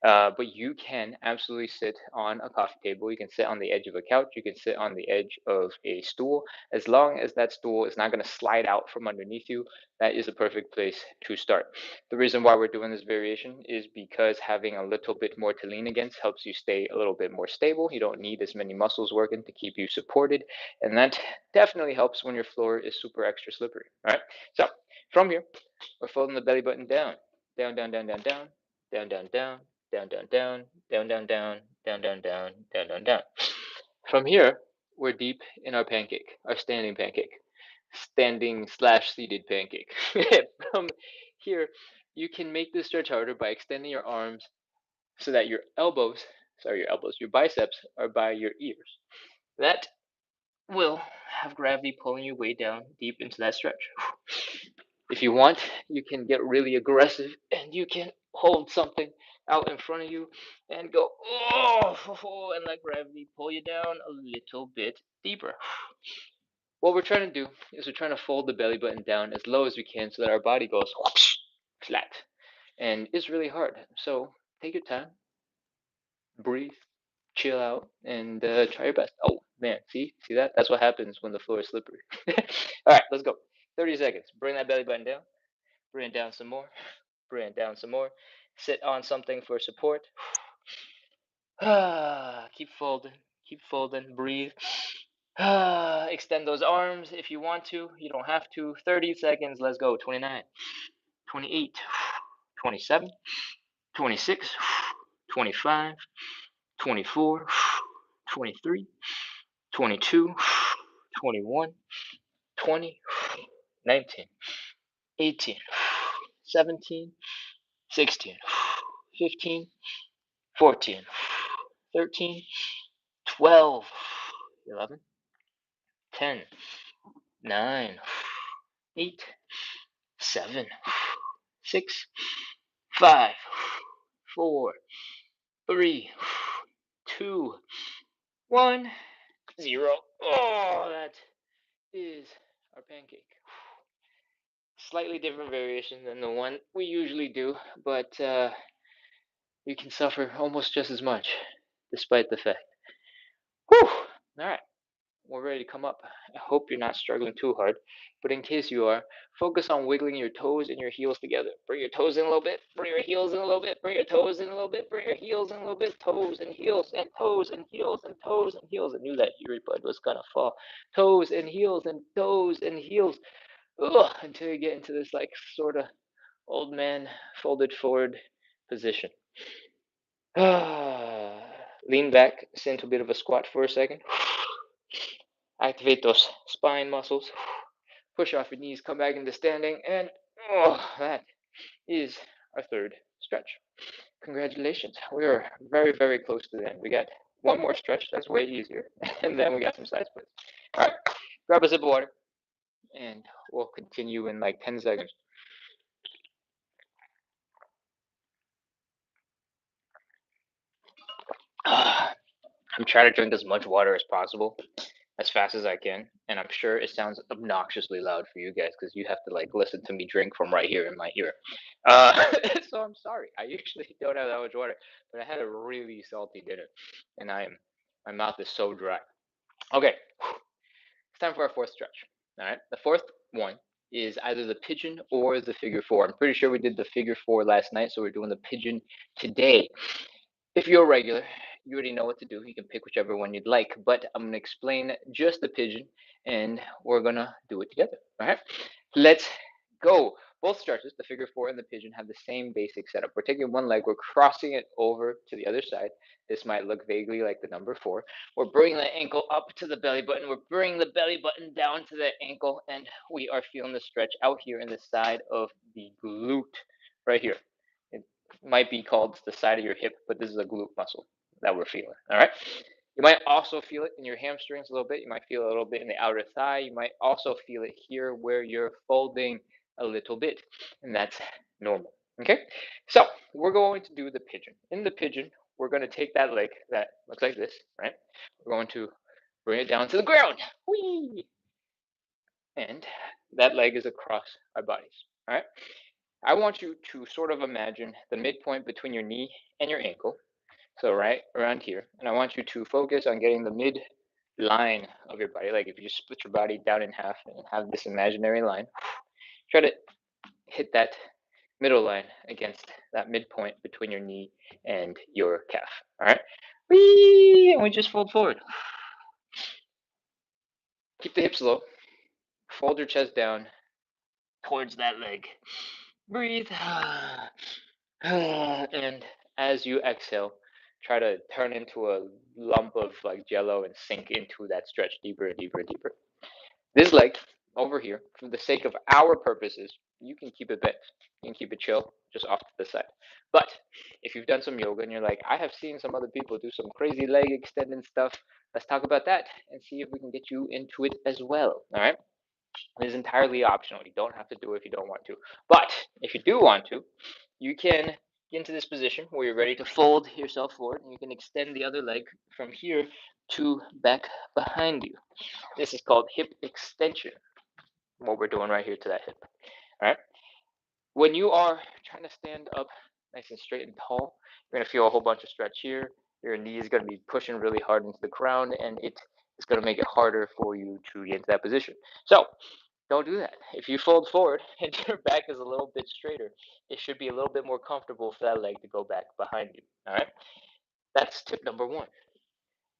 But you can absolutely sit on a coffee table. You can sit on the edge of a couch. You can sit on the edge of a stool. As long as that stool is not going to slide out from underneath you, that is a perfect place to start. The reason why we're doing this variation is because having a little bit more to lean against helps you stay a little bit more stable. You don't need as many muscles working to keep you supported. And that definitely helps when your floor is super extra slippery. All right. So from here, we're folding the belly button down. Down, down, down, down, down, down, down, down, down, down, down, down, down, down, down, down, down, down, down, down. From here, we're deep in our pancake, our standing pancake. Standing slash seated pancake. From here, you can make this stretch harder by extending your arms so that your biceps are by your ears. That will have gravity pulling you way down deep into that stretch. If you want, you can get really aggressive and you can hold something out in front of you and go, oh, and let gravity pull you down a little bit deeper. What we're trying to do is we're trying to fold the belly button down as low as we can so that our body goes flat. And it's really hard. So take your time, breathe, chill out, and try your best. Oh, man, see that? That's what happens when the floor is slippery. All right, let's go. 30 seconds. Bring that belly button down. Bring it down some more. Bring it down some more. Sit on something for support. Keep folding. Keep folding. Breathe. Extend those arms if you want to. You don't have to. 30 seconds. Let's go. 29, 28, 27, 26, 25, 24, 23, 22, 21, 20, 19, 18, 17, 16, 15, 14, 13, 12, 11, 10, 9, 8, 7, 6, 5, 4, 3, 2, 1, 0. Oh, that is our pancake. Slightly different variation than the one we usually do, but you can suffer almost just as much, despite the fact. Whew! All right, we're ready to come up. I hope you're not struggling too hard, but in case you are, focus on wiggling your toes and your heels together. Bring your toes in a little bit, bring your heels in a little bit, bring your toes in a little bit, bring your heels in a little bit, toes and heels and toes and heels and toes and heels. I knew that earbud was gonna fall. Toes and heels and toes and heels. Ugh, until you get into this like sort of old man folded forward position. Lean back, send to a bit of a squat for a second. Activate those spine muscles. Push off your knees, come back into standing, and that is our third stretch. Congratulations. We are very, very close to the end. We got one more stretch that's way easier, and then we got some side splits. All right, grab a sip of water, and we'll continue in like 10 seconds. I'm trying to drink as much water as possible, as fast as I can, and I'm sure it sounds obnoxiously loud for you guys because you have to like listen to me drink from right here in my ear. Uh, so I'm sorry. I usually don't have that much water, but I had a really salty dinner, and my mouth is so dry. Okay, it's time for our fourth stretch. All right, the fourth one is either the pigeon or the figure four. I'm pretty sure we did the figure four last night, so we're doing the pigeon today. If you're a regular, you already know what to do. You can pick whichever one you'd like, but I'm going to explain just the pigeon and we're going to do it together. All right, let's go. Both stretches, the figure four and the pigeon, have the same basic setup. We're taking one leg, we're crossing it over to the other side. This might look vaguely like the number four. We're bringing the ankle up to the belly button. We're bringing the belly button down to the ankle, and we are feeling the stretch out here in the side of the glute, right here. It might be called the side of your hip, but this is a glute muscle that we're feeling. All right. You might also feel it in your hamstrings a little bit. You might feel it a little bit in the outer thigh. You might also feel it here where you're folding a little bit, and that's normal. Okay, so we're going to do the pigeon. In the pigeon, we're going to take that leg that looks like this, right? We're going to bring it down to the ground. Whee! And that leg is across our bodies. All right. I want you to sort of imagine the midpoint between your knee and your ankle. So right around here, and I want you to focus on getting the mid line of your body. Like if you just split your body down in half and have this imaginary line, try to hit that middle line against that midpoint between your knee and your calf. All right. Whee! And we just fold forward. Keep the hips low. Fold your chest down towards that leg. Breathe. And as you exhale, try to turn into a lump of like jello and sink into that stretch deeper and deeper and deeper. This leg over here, for the sake of our purposes, you can keep it bent. You can keep it chill, just off to the side. But if you've done some yoga and you're like, I have seen some other people do some crazy leg extending stuff, let's talk about that and see if we can get you into it as well. All right. It is entirely optional. You don't have to do it if you don't want to. But if you do want to, you can get into this position where you're ready to fold yourself forward, and you can extend the other leg from here to back behind you. This is called hip extension, what we're doing right here to that hip. All right. When you are trying to stand up nice and straight and tall, you're going to feel a whole bunch of stretch here. Your knee is going to be pushing really hard into the ground, and it is going to make it harder for you to get into that position. So don't do that. If you fold forward and your back is a little bit straighter, it should be a little bit more comfortable for that leg to go back behind you. All right. That's tip number one.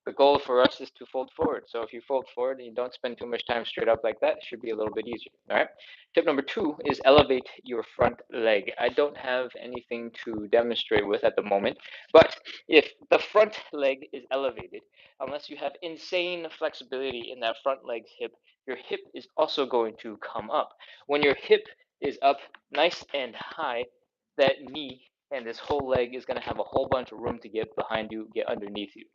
The goal for us is to fold forward. So if you fold forward and you don't spend too much time straight up like that, it should be a little bit easier. All right. Tip number two is elevate your front leg. I don't have anything to demonstrate with at the moment, but if the front leg is elevated, unless you have insane flexibility in that front leg's hip, your hip is also going to come up. When your hip is up nice and high, that knee and this whole leg is going to have a whole bunch of room to get behind you, get underneath you.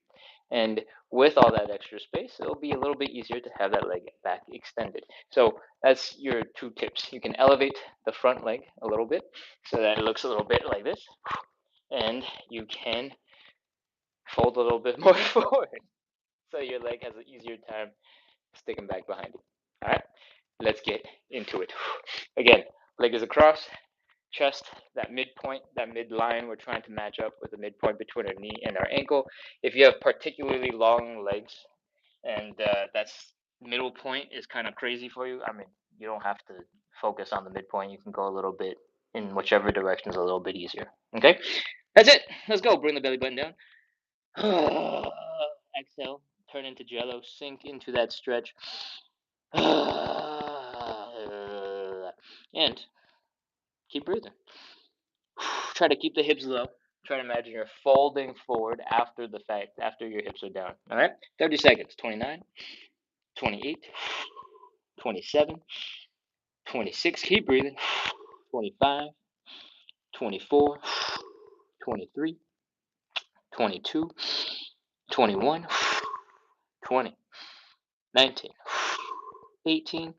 And with all that extra space, it'll be a little bit easier to have that leg back extended. So that's your two tips. You can elevate the front leg a little bit so that it looks a little bit like this. And you can fold a little bit more forward so your leg has an easier time sticking back behind you. All right, let's get into it. Again, leg is across, chest, that midpoint, that midline, we're trying to match up with the midpoint between our knee and our ankle. If you have particularly long legs and that's middle point is kind of crazy for you, I mean, you don't have to focus on the midpoint. You can go a little bit in whichever direction is a little bit easier. Okay, that's it. Let's go. Bring the belly button down. Exhale, turn into jello, sink into that stretch. And keep breathing. Try to keep the hips low. Try to imagine you're folding forward after the fact, after your hips are down. All right? 30 seconds. 29, 28, 27, 26. Keep breathing. 25, 24, 23, 22, 21, 20, 19, 18,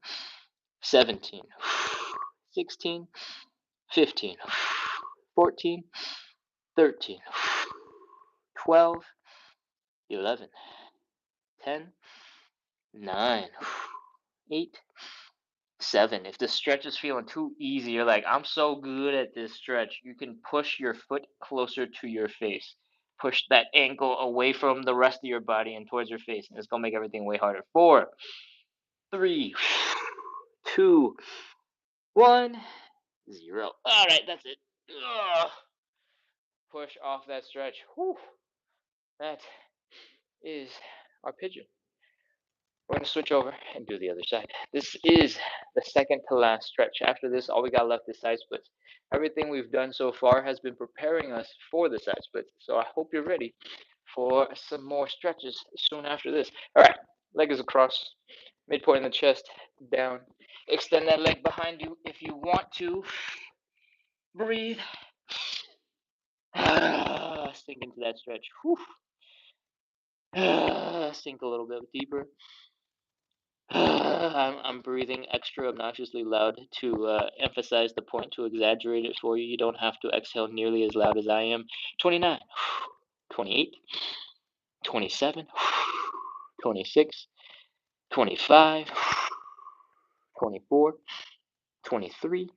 17, 16, 15, 14, 13, 12, 11, 10, 9, 8, 7. If the stretch is feeling too easy, you're like, I'm so good at this stretch, you can push your foot closer to your face. Push that ankle away from the rest of your body and towards your face, and it's going to make everything way harder. 4, 3, 2, 1, 0. All right, that's it. Ugh. Push off that stretch. Whew. That is our pigeon. we're going to switch over and do the other side. This is the second to last stretch. After this, all we got left is side splits. Everything we've done so far has been preparing us for the side splits. So I hope you're ready for some more stretches soon after this. All right, leg is across, midpoint in the chest, down. Extend that leg behind you if you want to. Breathe. Sink into that stretch. Sink a little bit deeper. I'm breathing extra obnoxiously loud to emphasize the point, to exaggerate it for you. You don't have to exhale nearly as loud as I am. 29, 28, 27, 26, 25, 24, 23,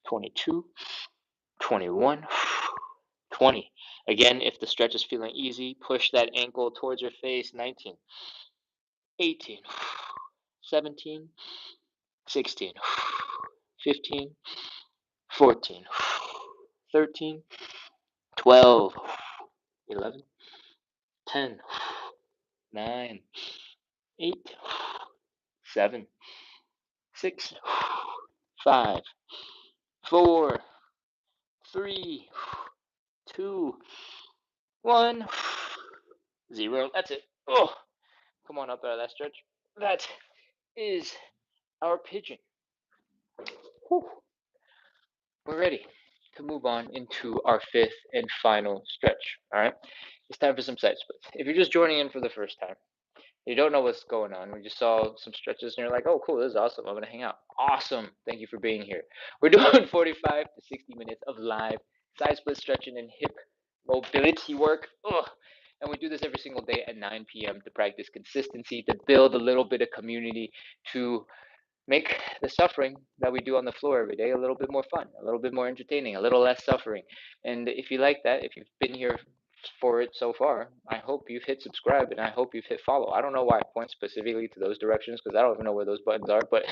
22, 21, 20. Again, if the stretch is feeling easy, push that ankle towards your face. 19, 18, 17, 16, 15, 14, 13, 12, 11, 10, 9, 8, 7, 6, 5, 4, 3, 2, 1, 0. That's it. Oh, come on up out of that stretch. That is our pigeon. Whew. We're ready to move on into our fifth and final stretch. All right, it's time for some side splits. If you're just joining in for the first time, you don't know what's going on. We just saw some stretches and you're like, oh, cool, this is awesome. I'm going to hang out. Awesome. Thank you for being here. We're doing 45 to 60 minutes of live side split stretching and hip mobility work. Ugh. And we do this every single day at 9 p.m. to practice consistency, to build a little bit of community, to make the suffering that we do on the floor every day a little bit more fun, a little bit more entertaining, a little less suffering. And if you like that, if you've been here for it so far, I hope you've hit subscribe and I hope you've hit follow. I don't know why I point specifically to those directions because I don't even know where those buttons are, but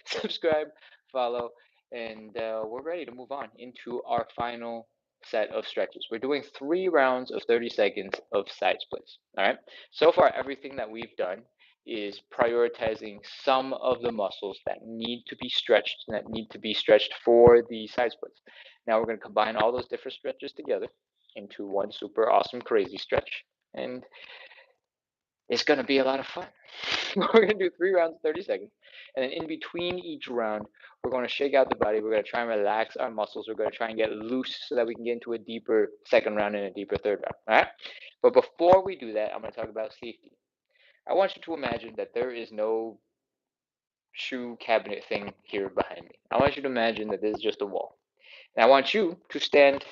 subscribe, follow, and we're ready to move on into our final set of stretches. We're doing 3 rounds of 30 seconds of side splits. All right. So far, everything that we've done is prioritizing some of the muscles that need to be stretched and that need to be stretched for the side splits. Now we're going to combine all those different stretches together into one super awesome crazy stretch, and it's going to be a lot of fun. We're going to do 3 rounds 30 seconds, and then in between each round we're going to shake out the body. We're going to try and relax our muscles. We're going to try and get loose so that we can get into a deeper second round and a deeper third round. All right, but before we do that, I'm going to talk about safety. I want you to imagine that there is no shoe cabinet thing here behind me. I want you to imagine that this is just a wall. And I want you to stand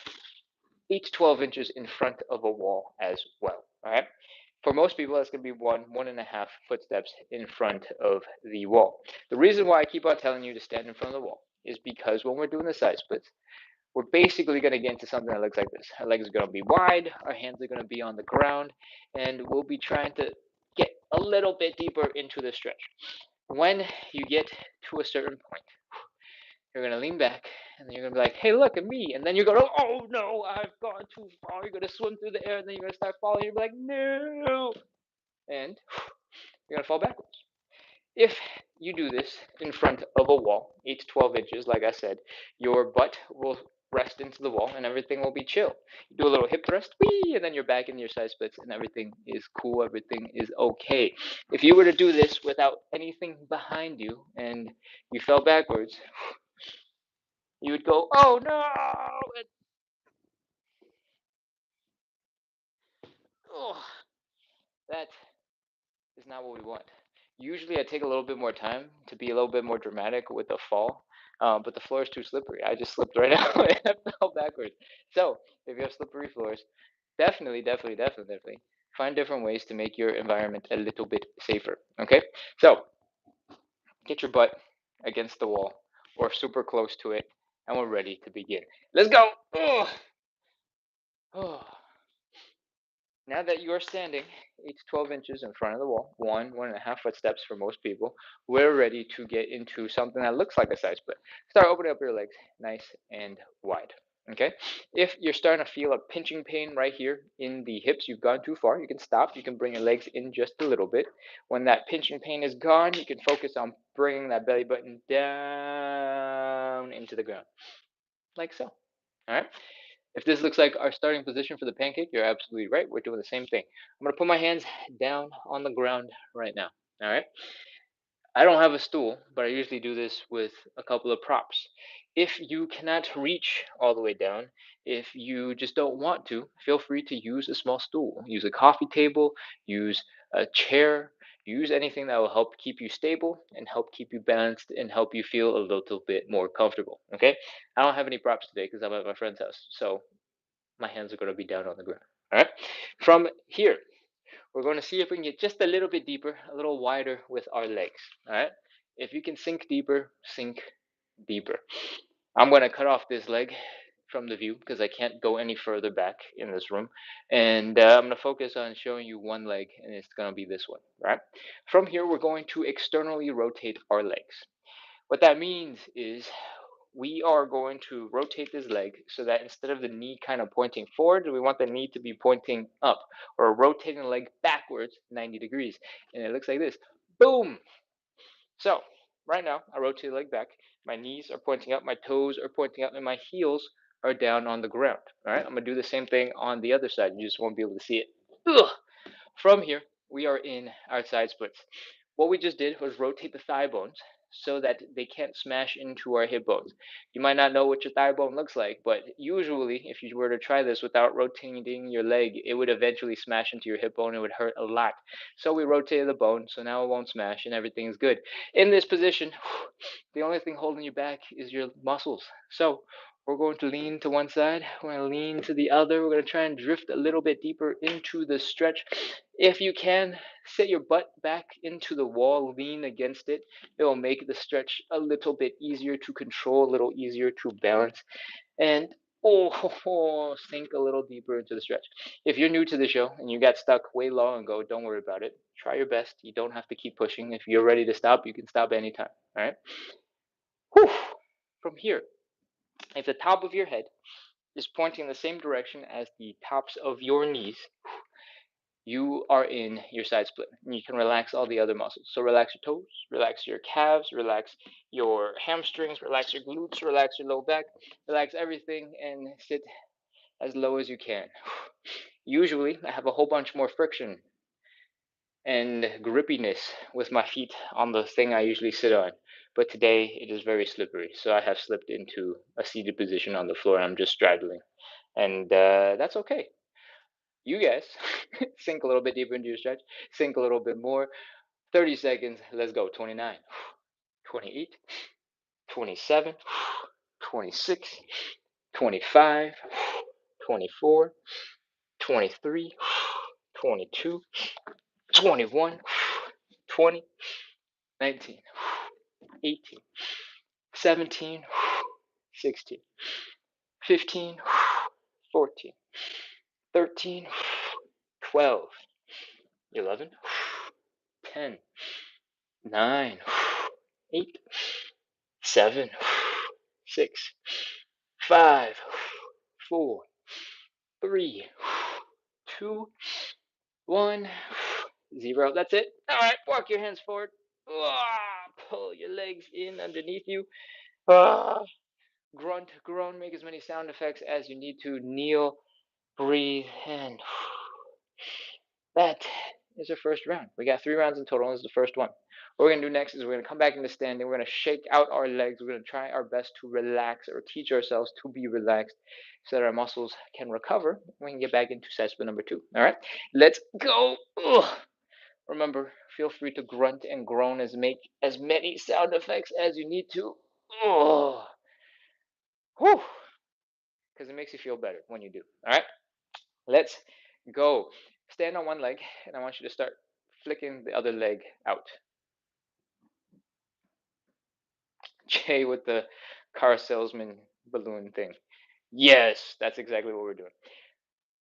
8 to 12 inches in front of a wall as well. All right. For most people, that's going to be 1.5 footsteps in front of the wall. The reason why I keep on telling you to stand in front of the wall is because when we're doing the side splits, we're basically going to get into something that looks like this. Our legs are going to be wide, our hands are going to be on the ground, and we'll be trying to get a little bit deeper into the stretch. When you get to a certain point, you're going to lean back, and then you're going to be like, hey, look at me. And then you're going to, oh, no, I've gone too far. You're going to swim through the air, and then you're going to start falling. You're like, no. And you're going to fall backwards. If you do this in front of a wall, 8 to 12 inches, like I said, your butt will rest into the wall and everything will be chill. You do a little hip thrust, whee, and then you're back into your side splits and everything is cool, everything is okay. If you were to do this without anything behind you and you fell backwards, you would go, oh no! And, oh, that is not what we want. Usually I take a little bit more time to be a little bit more dramatic with the fall, but the floor is too slippery. I just slipped right out and I fell backwards. So if you have slippery floors, definitely find different ways to make your environment a little bit safer. Okay, so get your butt against the wall or super close to it, and we're ready to begin. Let's go. Oh. Now that you are standing 8 to 12 inches in front of the wall, 1.5 footsteps for most people, we're ready to get into something that looks like a side split. Start opening up your legs nice and wide. Okay. If you're starting to feel a pinching pain right here in the hips, you've gone too far. You can stop. You can bring your legs in just a little bit. When that pinching pain is gone, you can focus on bringing that belly button down into the ground, like so. All right. If this looks like our starting position for the pancake, you're absolutely right. We're doing the same thing. I'm going to put my hands down on the ground right now. All right. I don't have a stool, but I usually do this with a couple of props. If you cannot reach all the way down, if you just don't want to, feel free to use a small stool. Use a coffee table, use a chair, use anything that will help keep you stable and help keep you balanced and help you feel a little bit more comfortable. Okay? I don't have any props today because I'm at my friend's house, so my hands are going to be down on the ground. All right? From here, we're going to see if we can get just a little bit deeper, a little wider with our legs. All right. If you can sink deeper, sink deeper. I'm going to cut off this leg from the view because I can't go any further back in this room. And I'm going to focus on showing you one leg, and it's going to be this one. Right. From here, we're going to externally rotate our legs. What that means is we are going to rotate this leg so that instead of the knee kind of pointing forward, we want the knee to be pointing up, or rotating the leg backwards 90 degrees. And it looks like this. Boom! So, right now, I rotate the leg back. My knees are pointing up, my toes are pointing up, and my heels are down on the ground. All right, I'm going to do the same thing on the other side. You just won't be able to see it. Ugh. From here, we are in our side splits. What we just did was rotate the thigh bones so that they can't smash into our hip bones. You might not know what your thigh bone looks like, but usually, if you were to try this without rotating your leg, it would eventually smash into your hip bone. It would hurt a lot. So we rotated the bone, so now it won't smash and everything is good. In this position, the only thing holding you back is your muscles. So we're going to lean to one side, we're going to lean to the other. We're going to try and drift a little bit deeper into the stretch. If you can, sit your butt back into the wall, lean against it. It will make the stretch a little bit easier to control, a little easier to balance, and sink a little deeper into the stretch. If you're new to the show and you got stuck way long ago, don't worry about it. Try your best. You don't have to keep pushing. If you're ready to stop, you can stop anytime. All right? Whew. From here, if the top of your head is pointing in the same direction as the tops of your knees, you are in your side split. And you can relax all the other muscles. So relax your toes, relax your calves, relax your hamstrings, relax your glutes, relax your low back, relax everything, and sit as low as you can. Usually, I have a whole bunch more friction and grippiness with my feet on the thing I usually sit on. But today it is very slippery, so I have slipped into a seated position on the floor and I'm just straddling. And that's okay. You guys sink a little bit deeper into your stretch, sink a little bit more. 30 seconds, let's go. 29, 28, 27, 26, 25, 24, 23, 22, 21, 20, 19, 18, 17, 16, 15, 14, 13, 12, 11, 10, 9, 8, 7, 6, 5, 4, 3, 2, 1, 0. That's it. All right, walk your hands forward. Pull your legs in underneath you. Ah, grunt, groan, make as many sound effects as you need to. Kneel, breathe, and that is our first round. We got 3 rounds in total. This is the first one. What we're going to do next is we're going to come back into standing. We're going to shake out our legs. We're going to try our best to relax or teach ourselves to be relaxed so that our muscles can recover. We can get back into set split number 2. All right, let's go. Ugh. Remember, feel free to grunt and groan as make as many sound effects as you need to. Oh, whew, because it makes you feel better when you do. All right, let's go. Stand on one leg, and I want you to start flicking the other leg out. Jay with the car salesman balloon thing. Yes, that's exactly what we're doing.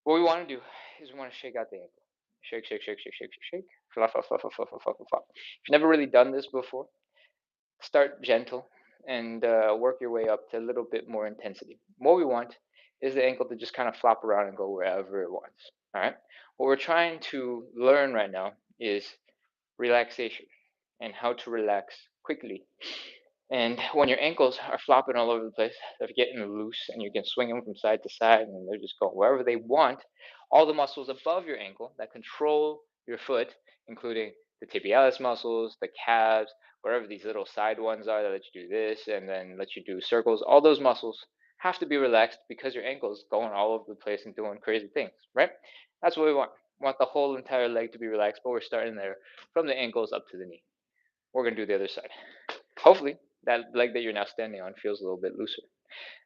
What we want to do is we want to shake out the ankle. Shake, shake, shake, shake, shake, shake, shake. Flop, flop, flop, flop, flop, flop, flop, flop. If you've never really done this before, start gentle and work your way up to a little bit more intensity. What we want is the ankle to just kind of flop around and go wherever it wants. All right. What we're trying to learn right now is relaxation and how to relax quickly. And when your ankles are flopping all over the place, they're getting loose and you can swing them from side to side and they're just going wherever they want. All the muscles above your ankle that control your foot, including the tibialis muscles, the calves, wherever these little side ones are that let you do this and then let you do circles, all those muscles have to be relaxed because your ankle is going all over the place and doing crazy things, right? That's what we want. We want the whole entire leg to be relaxed, but we're starting there from the ankles up to the knee. We're going to do the other side. Hopefully, that leg that you're now standing on feels a little bit looser.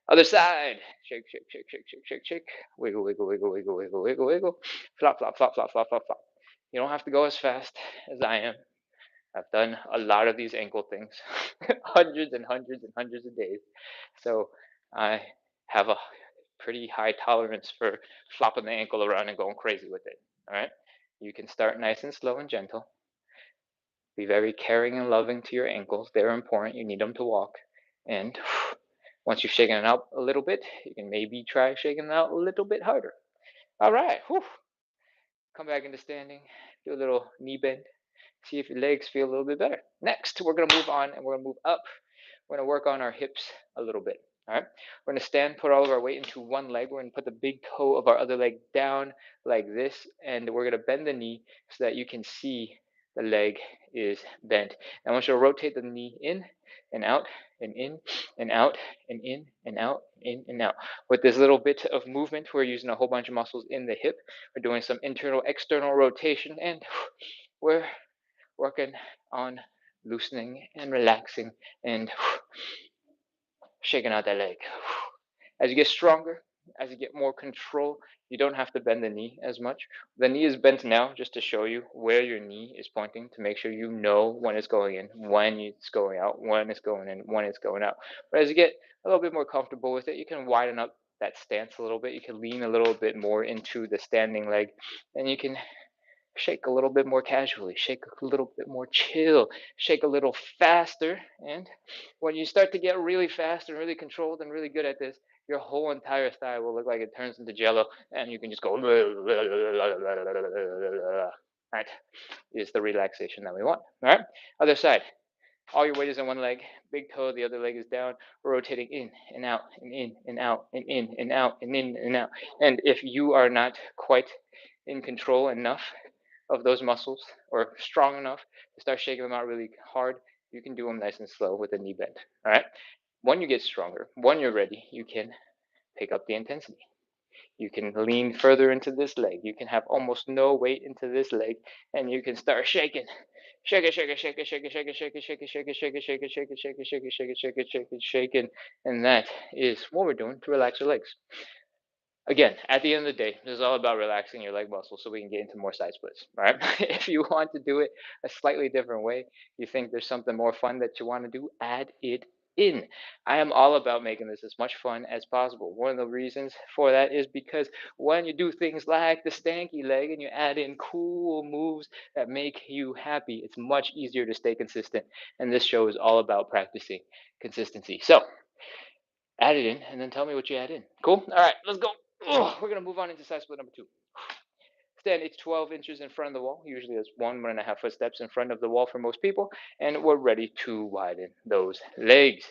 Other side. Shake, shake, shake, shake, shake, shake, shake. Wiggle, wiggle, wiggle, wiggle, wiggle, wiggle, wiggle. Flop, flop, flop, flop, flop, flop, flop. You don't have to go as fast as I am. I've done a lot of these ankle things, hundreds and hundreds and hundreds of days. So I have a pretty high tolerance for flopping the ankle around and going crazy with it. All right. You can start nice and slow and gentle. Be very caring and loving to your ankles. They're important. You need them to walk. And once you've shaken it out a little bit, you can maybe try shaking it out a little bit harder. All right. Whew. Come back into standing. Do a little knee bend. See if your legs feel a little bit better. Next, we're going to move on and we're going to move up. We're going to work on our hips a little bit. All right. We're going to stand, put all of our weight into one leg. We're going to put the big toe of our other leg down like this. And we're going to bend the knee so that you can see the leg is bent. And I want you to rotate the knee in and out and in and out and in and out, in and out. With this little bit of movement, we're using a whole bunch of muscles in the hip. We're doing some internal, external rotation, and we're working on loosening and relaxing and shaking out that leg. As you get stronger, as you get more control, you don't have to bend the knee as much. The knee is bent now just to show you where your knee is pointing to make sure you know when it's going in, when it's going out, when it's going in, when it's going out. But as you get a little bit more comfortable with it, you can widen up that stance a little bit. You can lean a little bit more into the standing leg, and you can shake a little bit more casually, shake a little bit more chill, shake a little faster. And when you start to get really fast and really controlled and really good at this, your whole entire thigh will look like it turns into jello and you can just go. That is the relaxation that we want. All right, other side. All your weight is on one leg, big toe, the other leg is down. We're rotating in and out and in and out and in and out and in and out. And if you are not quite in control enough of those muscles or strong enough to start shaking them out really hard, you can do them nice and slow with a knee bend. All right. When you get stronger, when you're ready, you can pick up the intensity. You can lean further into this leg. You can have almost no weight into this leg, and you can start shaking. Shake it, shake it, shake it, shake it, shake it, shake it, shake it, shake it, shake it, shake it, shake it, shake it, shake it, shake it, shake it, shake it, shake it. And that is what we're doing to relax your legs. Again, at the end of the day, this is all about relaxing your leg muscles so we can get into more side splits. All right. If you want to do it a slightly different way, you think there's something more fun that you want to do, add it in. I am all about making this as much fun as possible. One of the reasons for that is because when you do things like the stanky leg and you add in cool moves that make you happy, it's much easier to stay consistent. And this show is all about practicing consistency. So, add it in, and then tell me what you add in. Cool? All right, let's go. We're going to move on into side split number 2. Stand it's 12 inches in front of the wall. Usually there's 1.5 foot steps in front of the wall for most people. And we're ready to widen those legs.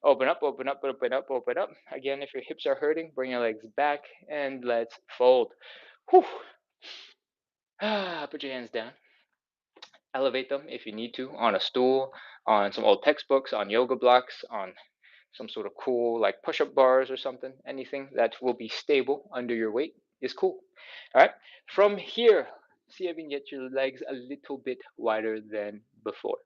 Open up, open up, open up, open up. Again, if your hips are hurting, bring your legs back and let's fold. Whew. Put your hands down. Elevate them if you need to on a stool, on some old textbooks, on yoga blocks, on some sort of cool like push-up bars or something. Anything that will be stable under your weight is cool. All right. From here, see if you can get your legs a little bit wider than before.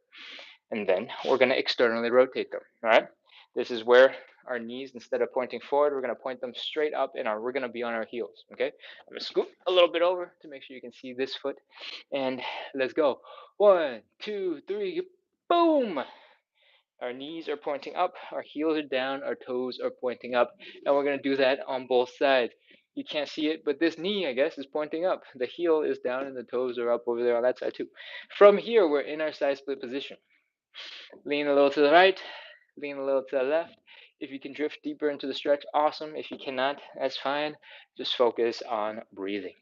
And then we're going to externally rotate them. All right. This is where our knees, instead of pointing forward, we're going to point them straight up and we're going to be on our heels. Okay. I'm going to scoot a little bit over to make sure you can see this foot. And let's go. 1, 2, 3, boom. Our knees are pointing up, our heels are down, our toes are pointing up, and we're going to do that on both sides. You can't see it, but this knee, I guess, is pointing up. The heel is down and the toes are up over there on that side too. From here, we're in our side split position. Lean a little to the right, lean a little to the left. If you can drift deeper into the stretch, awesome. If you cannot, that's fine. Just focus on breathing.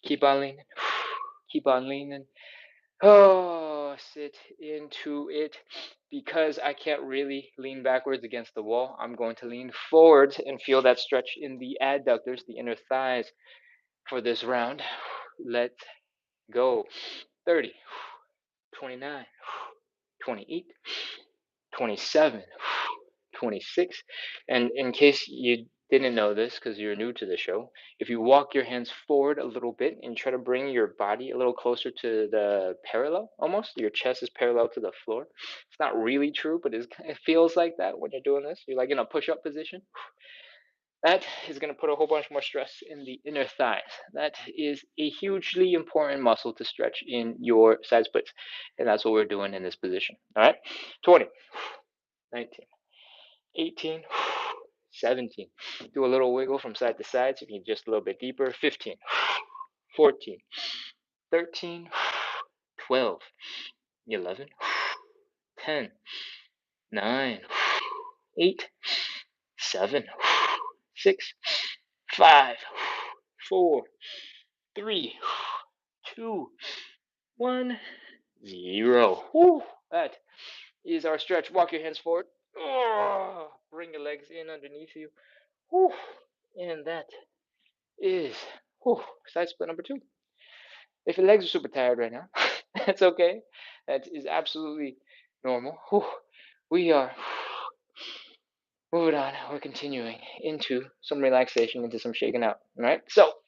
Keep on leaning. Keep on leaning. Oh, sit into it. Because I can't really lean backwards against the wall, I'm going to lean forwards and feel that stretch in the adductors, the inner thighs for this round. Let go. 30, 29, 28, 27, 26. And in case you didn't know this because you're new to the show, if you walk your hands forward a little bit and try to bring your body a little closer to the parallel, almost, your chest is parallel to the floor. It's not really true, but it feels like that when you're doing this. You're like in a push-up position. That is going to put a whole bunch more stress in the inner thighs. That is a hugely important muscle to stretch in your side splits. And that's what we're doing in this position. All right. 20, 19, 18, 17. Do a little wiggle from side to side so you can just a little bit deeper. 15, 14, 13, 12, 11, 10, 9, 8, 7, 6, 5, 4, 3, 2, 1, 0. Woo. That is our stretch. Walk your hands forward. Oh, bring your legs in underneath you. Woo. And that is side split number 2. If your legs are super tired right now, that's okay. That is absolutely normal. We are moving on. We're continuing into some relaxation, into some shaking out. All right. So,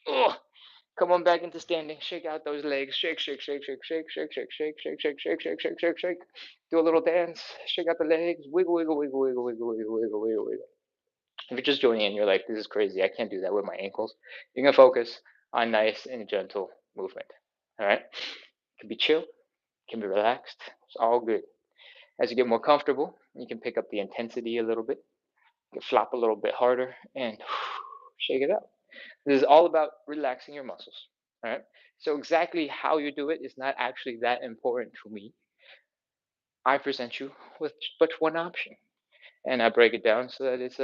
come on back into standing. Shake out those legs. Shake, shake, shake, shake, shake, shake, shake, shake, shake, shake, shake, shake, shake, shake, shake. Do a little dance. Shake out the legs. Wiggle, wiggle, wiggle, wiggle, wiggle, wiggle, wiggle, wiggle, wiggle. If you're just joining in, you're like, this is crazy. I can't do that with my ankles. You can focus on nice and gentle movement. All right. It can be chill. It can be relaxed. It's all good. As you get more comfortable, you can pick up the intensity a little bit. You can flop a little bit harder and shake it out. This is all about relaxing your muscles. All right. So exactly how you do it is not actually that important to me. I present you with but one option, and I break it down so that it's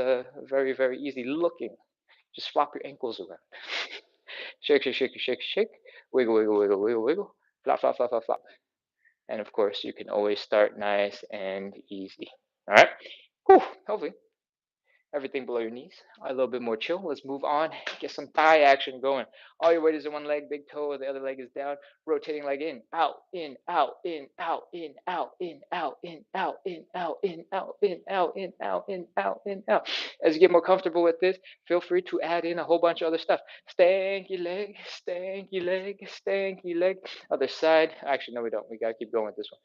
very, very easy looking. Just flop your ankles around. Shake, shake, shake, shake, shake. Wiggle, wiggle, wiggle, wiggle, wiggle. Flop, flop, flop, flop, flop. And of course, you can always start nice and easy. All right. Whew, hopefully everything below your knees are a little bit more chill. Let's move on. Get some thigh action going. All your weight is in one leg, big toe, the other leg is down. Rotating leg in, out, in, out, in, out, in, out, in, out, in, out, in, out, in, out, in, out, in, out, in, out, in, out. As you get more comfortable with this, feel free to add in a whole bunch of other stuff. Stanky leg, stanky leg, stanky leg. Other side. Actually, no, we don't. We gotta keep going with this one.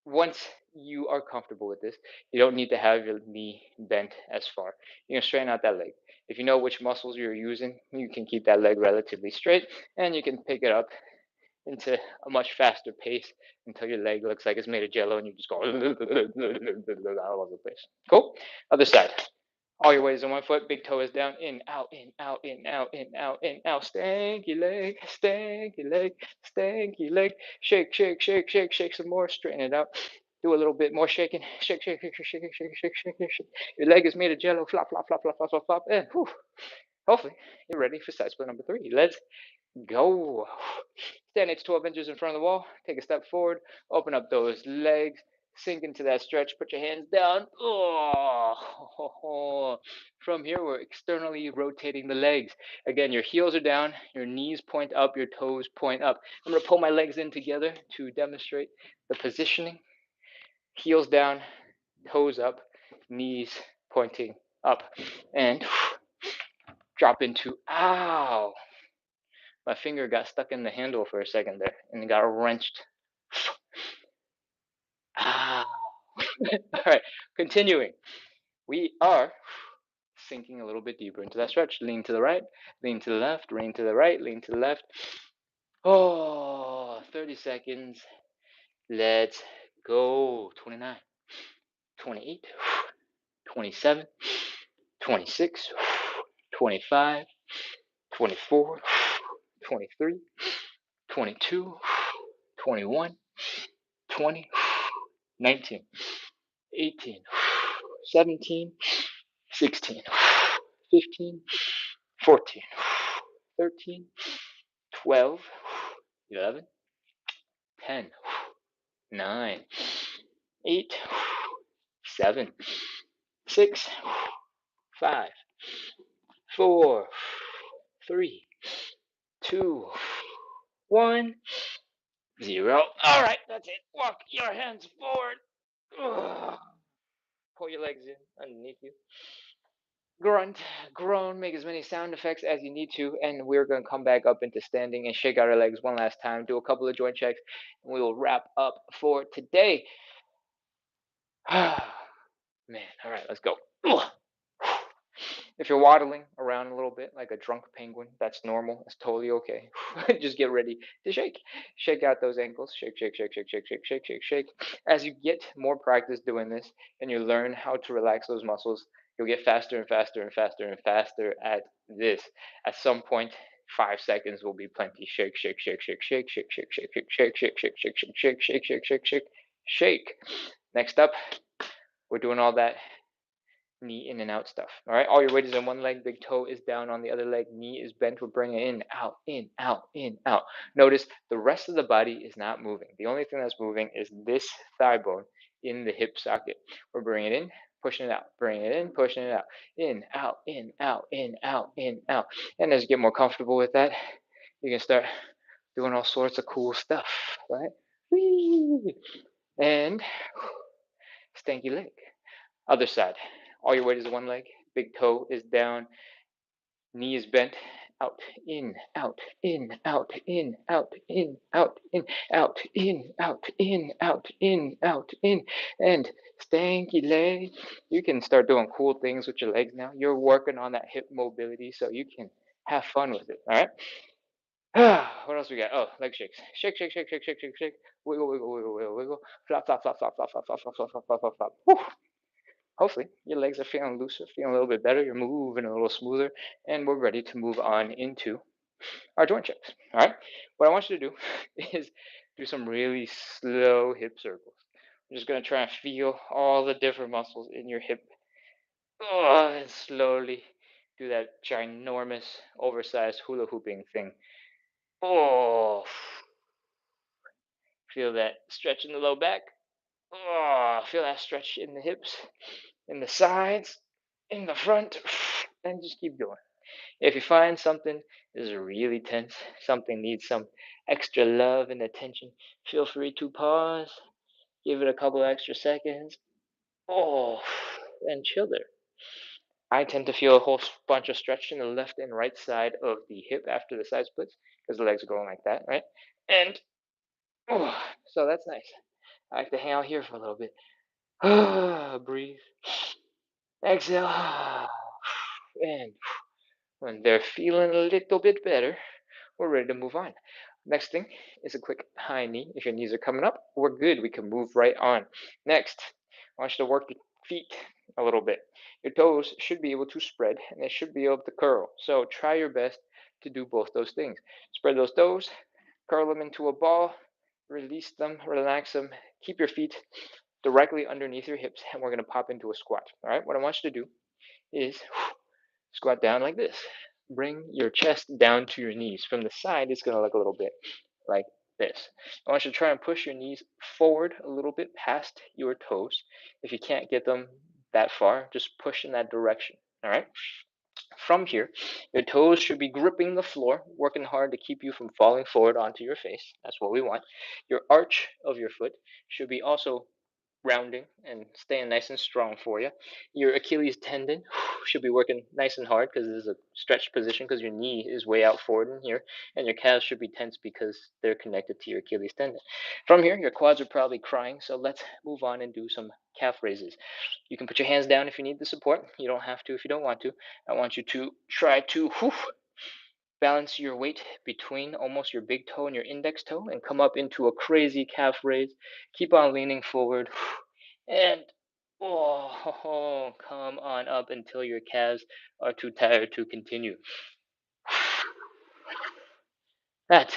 Once you are comfortable with this, you don't need to have your knee bent as far. You can straighten out that leg. If you know which muscles you're using, you can keep that leg relatively straight, and you can pick it up into a much faster pace until your leg looks like it's made of jello and you just go all over the place. Cool? Other side. All your weight is on one foot, big toe is down, in, out, in, out, in, out, in, out, in, out. Stanky leg, stanky leg, stanky leg. Shake, shake, shake, shake, shake some more, straighten it out. Do a little bit more shaking. Shake, shake, shake, shake, shake, shake, shake, shake, shake. Your leg is made of jello, flop, flop, flop, flop, flop, flop, flop, and hopefully you're ready for side split number 3. Let's go. Stand 8 to 12 inches in front of the wall. Take a step forward. Open up those legs. Sink into that stretch. Put your hands down. Oh. From here, we're externally rotating the legs. Again, your heels are down. Your knees point up. Your toes point up. I'm going to pull my legs in together to demonstrate the positioning. Heels down. Toes up. Knees pointing up. And drop into, ow. My finger got stuck in the handle for a second there and got wrenched. Ah. All right, continuing. We are sinking a little bit deeper into that stretch. Lean to the right, lean to the left, lean to the right, lean to the left. 30 seconds. Let's go. 29, 28, 27, 26, 25, 24, 23, 22, 21, 20, 19, 18, 17, 16, 15, 14, 13, 12, 11, 10, 9, 8, 7, 6, 5, 4, 3, 2, 1, 0. All right, that's it. Walk your hands forward. Ugh. Pull your legs in underneath you. Grunt, groan, make as many sound effects as you need to, and we're going to come back up into standing and shake out our legs one last time, do a couple of joint checks, and we will wrap up for today. Man, all right, let's go. If you're waddling around a little bit like a drunk penguin, that's normal. That's totally okay. Just get ready to shake. Shake out those ankles. Shake, shake, shake, shake, shake, shake, shake, shake, shake. As you get more practice doing this and you learn how to relax those muscles, you'll get faster and faster and faster and faster at this. At some point, 5 seconds will be plenty. Shake, shake, shake, shake, shake, shake, shake, shake, shake, shake, shake, shake, shake, shake, shake, shake, shake, shake, shake, shake. Next up, we're doing all that knee in and out stuff. All right, all your weight is in one leg, big toe is down on the other leg, knee is bent. We're bringing it in, out, in, out, in, out. Notice the rest of the body is not moving. The only thing that's moving is this thigh bone in the hip socket. We're bringing it in, pushing it out, bringing it in, pushing it out, in, out, in, out, in, out, in, out. And as you get more comfortable with that, you can start doing all sorts of cool stuff, right? Whee! And stanky leg. Other side. All your weight is one leg. Big toe is down. Knee is bent. Out, in, out, in, out, in, out, in, out, in, out, in, out, in, out, in, out, in. And stanky leg. You can start doing cool things with your legs now. You're working on that hip mobility so you can have fun with it. All right. What else we got? Oh, leg shakes. Shake, shake, shake, shake, shake, shake, shake. Wiggle, wiggle, wiggle, wiggle, wiggle. Flop, flop, flop, flop, flop, flop, flop, flop, flop, flop, flop, flop, flop. Whew. Hopefully, your legs are feeling looser, feeling a little bit better. You're moving a little smoother, and we're ready to move on into our joint checks. All right. What I want you to do is do some really slow hip circles. I'm just going to try and feel all the different muscles in your hip. Oh, and slowly do that ginormous, oversized hula hooping thing. Oh, feel that stretch in the low back. Oh, feel that stretch in the hips, in the sides, in the front, and just keep going. If you find something is really tense, something needs some extra love and attention, feel free to pause, give it a couple extra seconds. Oh, and chill there. I tend to feel a whole bunch of stretch in the left and right side of the hip after the side splits because the legs are going like that, right? And oh, so that's nice. I like to hang out here for a little bit. Breathe. Exhale. And when they're feeling a little bit better, we're ready to move on. Next thing is a quick high knee. If your knees are coming up, we're good. We can move right on. Next, I want you to work the feet a little bit. Your toes should be able to spread and they should be able to curl. So try your best to do both those things. Spread those toes, curl them into a ball, release them, relax them. Keep your feet directly underneath your hips, and we're going to pop into a squat. All right, what I want you to do is squat down like this. Bring your chest down to your knees. From the side, it's going to look a little bit like this. I want you to try and push your knees forward a little bit past your toes. If you can't get them that far, just push in that direction. All right. From here, your toes should be gripping the floor, working hard to keep you from falling forward onto your face. That's what we want. Your arch of your foot should be also rounding and staying nice and strong for you. Your Achilles tendon should be working nice and hard because this is a stretched position because your knee is way out forward in here, and your calves should be tense because they're connected to your Achilles tendon. From here, your quads are probably crying, so let's move on and do some calf raises. You can put your hands down if you need the support. You don't have to if you don't want to. I want you to try to balance your weight between almost your big toe and your index toe and come up into a crazy calf raise. Keep on leaning forward and come on up until your calves are too tired to continue. That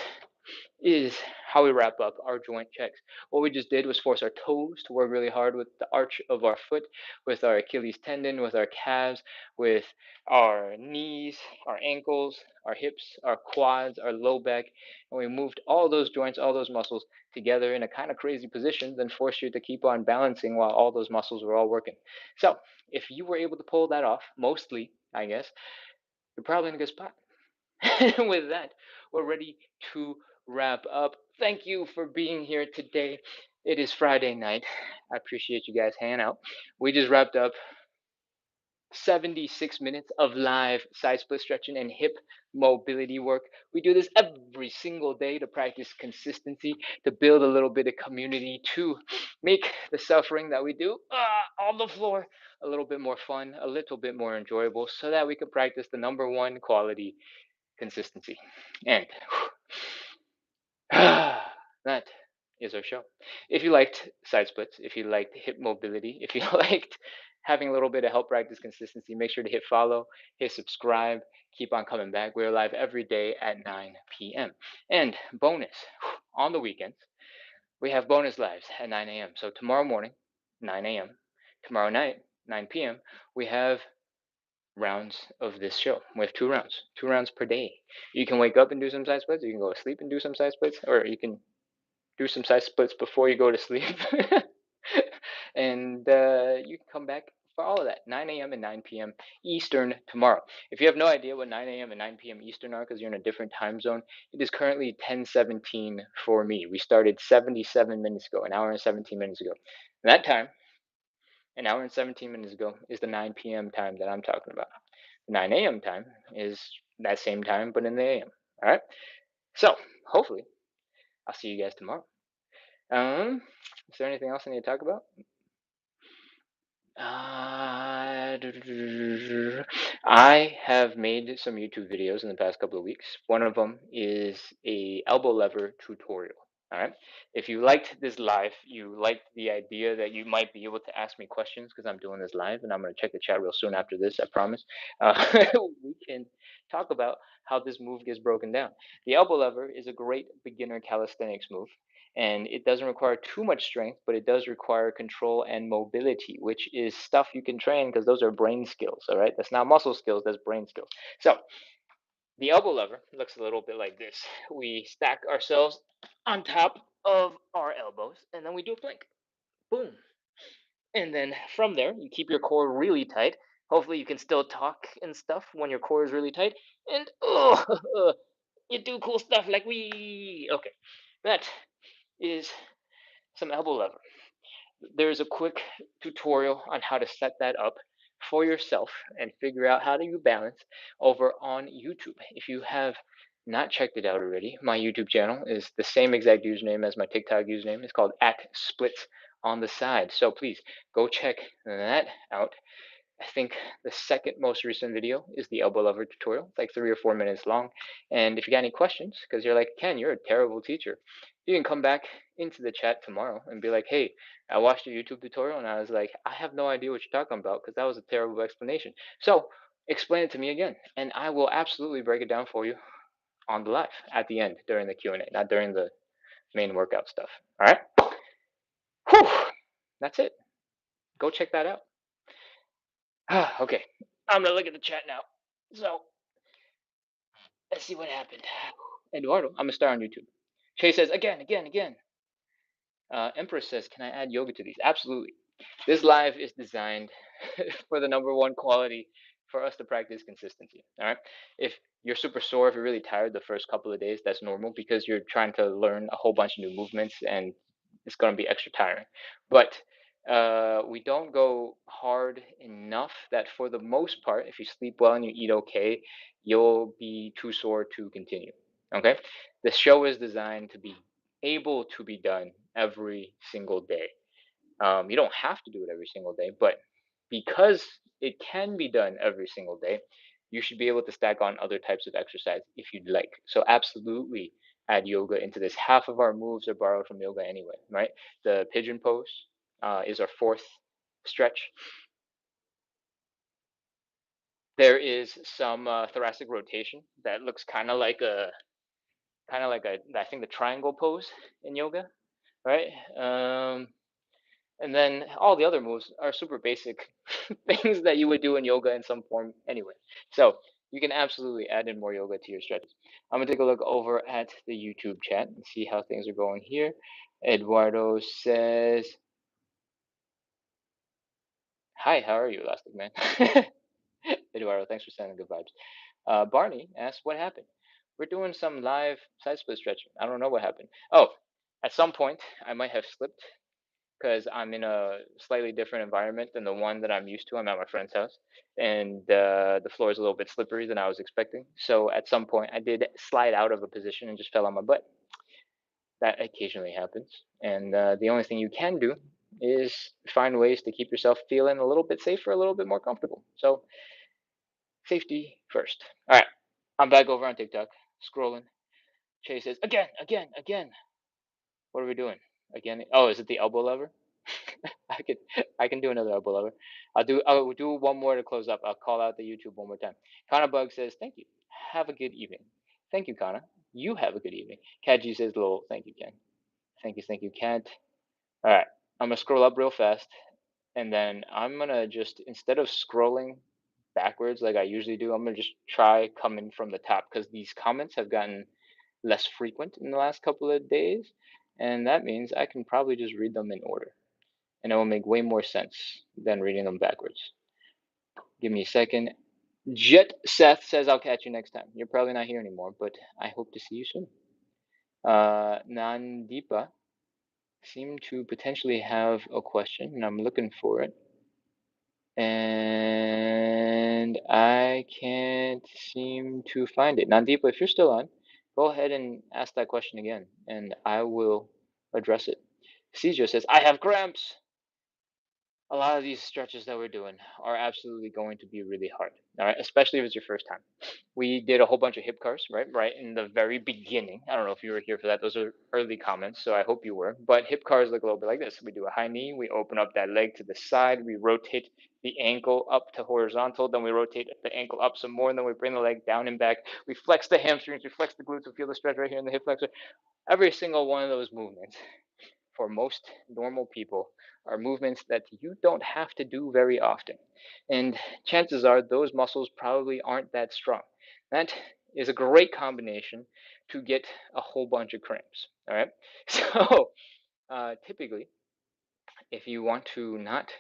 is how we wrap up our joint checks. What we just did was force our toes to work really hard with the arch of our foot, with our Achilles tendon, with our calves, with our knees, our ankles, our hips, our quads, our low back, and we moved all those joints, all those muscles together in a kind of crazy position, then forced you to keep on balancing while all those muscles were all working. So, if you were able to pull that off, mostly, I guess, you're probably in a good spot. With that, we're ready to wrap up. Thank you for being here today. It is Friday night. I appreciate you guys hanging out. We just wrapped up 76 minutes of live side split stretching and hip mobility work. We do this every single day to practice consistency, to build a little bit of community, to make the suffering that we do on the floor a little bit more fun, a little bit more enjoyable, so that we can practice the number one quality: consistency. And that is our show. If you liked side splits, if you liked hip mobility, if you liked having a little bit of help practice consistency, make sure to hit follow, hit subscribe, keep on coming back. We're live every day at 9 p.m. And bonus, on the weekends, we have bonus lives at 9 a.m. So tomorrow morning, 9 a.m., tomorrow night, 9 p.m., we have rounds of this show. We have 2 rounds per day. You can wake up and do some side splits, you can go to sleep and do some side splits, or you can do some side splits before you go to sleep. And you can come back for all of that, 9 a.m. and 9 p.m. Eastern tomorrow. If you have no idea what 9 a.m. and 9 p.m. Eastern are because you're in a different time zone, it is currently 10:17 for me. We started 77 minutes ago, an hour and 17 minutes ago. And that time, an hour and 17 minutes ago, is the 9 p.m. time that I'm talking about. 9 a.m. time is that same time, but in the a.m. All right. So hopefully, I'll see you guys tomorrow. Is there anything else I need to talk about? Uh, I have made some YouTube videos in the past couple of weeks. One of them is a elbow lever tutorial. All right. If you liked this live, you liked the idea that you might be able to ask me questions because I'm doing this live, and I'm going to check the chat real soon after this. I promise. We can talk about how this move gets broken down. The elbow lever is a great beginner calisthenics move, and it doesn't require too much strength, but it does require control and mobility, which is stuff you can train because those are brain skills. All right, that's not muscle skills, that's brain skills. So the elbow lever looks a little bit like this. We stack ourselves on top of our elbows, and then we do a plank. Boom. And then from there, you keep your core really tight. Hopefully, you can still talk and stuff when your core is really tight. And you do cool stuff like we. Okay, that is some elbow lever. There's a quick tutorial on how to set that up for yourself and figure out how do you balance over on YouTube. If you have not checked it out already, my YouTube channel is the same exact username as my TikTok username. It's called at splits on the side. So please go check that out. I think the second most recent video is the elbow lever tutorial. It's like 3 or 4 minutes long. And if you got any questions, because you're like, Ken, you're a terrible teacher, you can come back into the chat tomorrow and be like, hey, I watched your YouTube tutorial and I was like, I have no idea what you're talking about because that was a terrible explanation. So explain it to me again, and I will absolutely break it down for you on the live at the end during the Q&A, not during the main workout stuff. All right? Whew. That's it. Go check that out. Okay, I'm gonna look at the chat now. So let's see what happened. Eduardo, I'm gonna start on YouTube. Shay says again, again, again. Empress says, can I add yoga to these? Absolutely. This live is designed for the number one quality for us to practice consistency. All right. If you're super sore, if you're really tired the first couple of days, that's normal because you're trying to learn a whole bunch of new movements and it's going to be extra tiring. But we don't go hard enough that for the most part, if you sleep well and you eat okay, you'll be too sore to continue. Okay. The show is designed to be able to be done every single day. You don't have to do it every single day, but because it can be done every single day, you should be able to stack on other types of exercise if you'd like. So absolutely add yoga into this. Half of our moves are borrowed from yoga anyway, right? The pigeon pose is our fourth stretch. There is some thoracic rotation that looks kind of like a kind of like I think the triangle pose in yoga, right? And then all the other moves are super basic things that you would do in yoga in some form anyway. So you can absolutely add in more yoga to your stretches. I'm gonna take a look over at the YouTube chat and see how things are going here. Eduardo says, "Hi, how are you, Elastic Man?" Eduardo, thanks for sending good vibes. Barney asks, "What happened?" We're doing some live side split stretching. I don't know what happened. Oh, at some point I might have slipped because I'm in a slightly different environment than the one that I'm used to. I'm at my friend's house, and the floor is a little bit slippery than I was expecting. So at some point, I did slide out of a position and just fell on my butt. That occasionally happens, and the only thing you can do is find ways to keep yourself feeling a little bit safer, a little bit more comfortable. So safety first. All right, I'm back over on TikTok, scrolling. Chase says, "Again, again, again." What are we doing? Again? Oh, is it the elbow lever? I could I can do another elbow lever. I'll do one more to close up. I'll call out the YouTube one more time. Kana Bug says, "Thank you. Have a good evening." Thank you, Kana. You have a good evening. Kaji says, "Lol, thank you, Ken." Thank you, Kent. All right. I'm gonna scroll up real fast, and then I'm gonna just, instead of scrolling backwards like I usually do, I'm gonna just try coming from the top because these comments have gotten less frequent in the last couple of days, and that means I can probably just read them in order, and it will make way more sense than reading them backwards. Give me a second. Jet Seth says, "I'll catch you next time." You're probably not here anymore, but I hope to see you soon. Nandipa seemed to potentially have a question, and I'm looking for it. And I can't seem to find it. Nandipa, if you're still on, go ahead and ask that question again, and I will address it. Cesar says, "I have cramps." A lot of these stretches that we're doing are absolutely going to be really hard. All right, especially if it's your first time. We did a whole bunch of hip cars, right in the very beginning. I don't know if you were here for that. Those are early comments, so I hope you were. But hip cars look a little bit like this. We do a high knee, we open up that leg to the side, we rotate the ankle up to horizontal, then we rotate the ankle up some more, and then we bring the leg down and back. We flex the hamstrings, we flex the glutes, we feel the stretch right here in the hip flexor. Every single one of those movements for most normal people are movements that you don't have to do very often. And chances are those muscles probably aren't that strong. That is a great combination to get a whole bunch of cramps. All right. So typically, if you want to not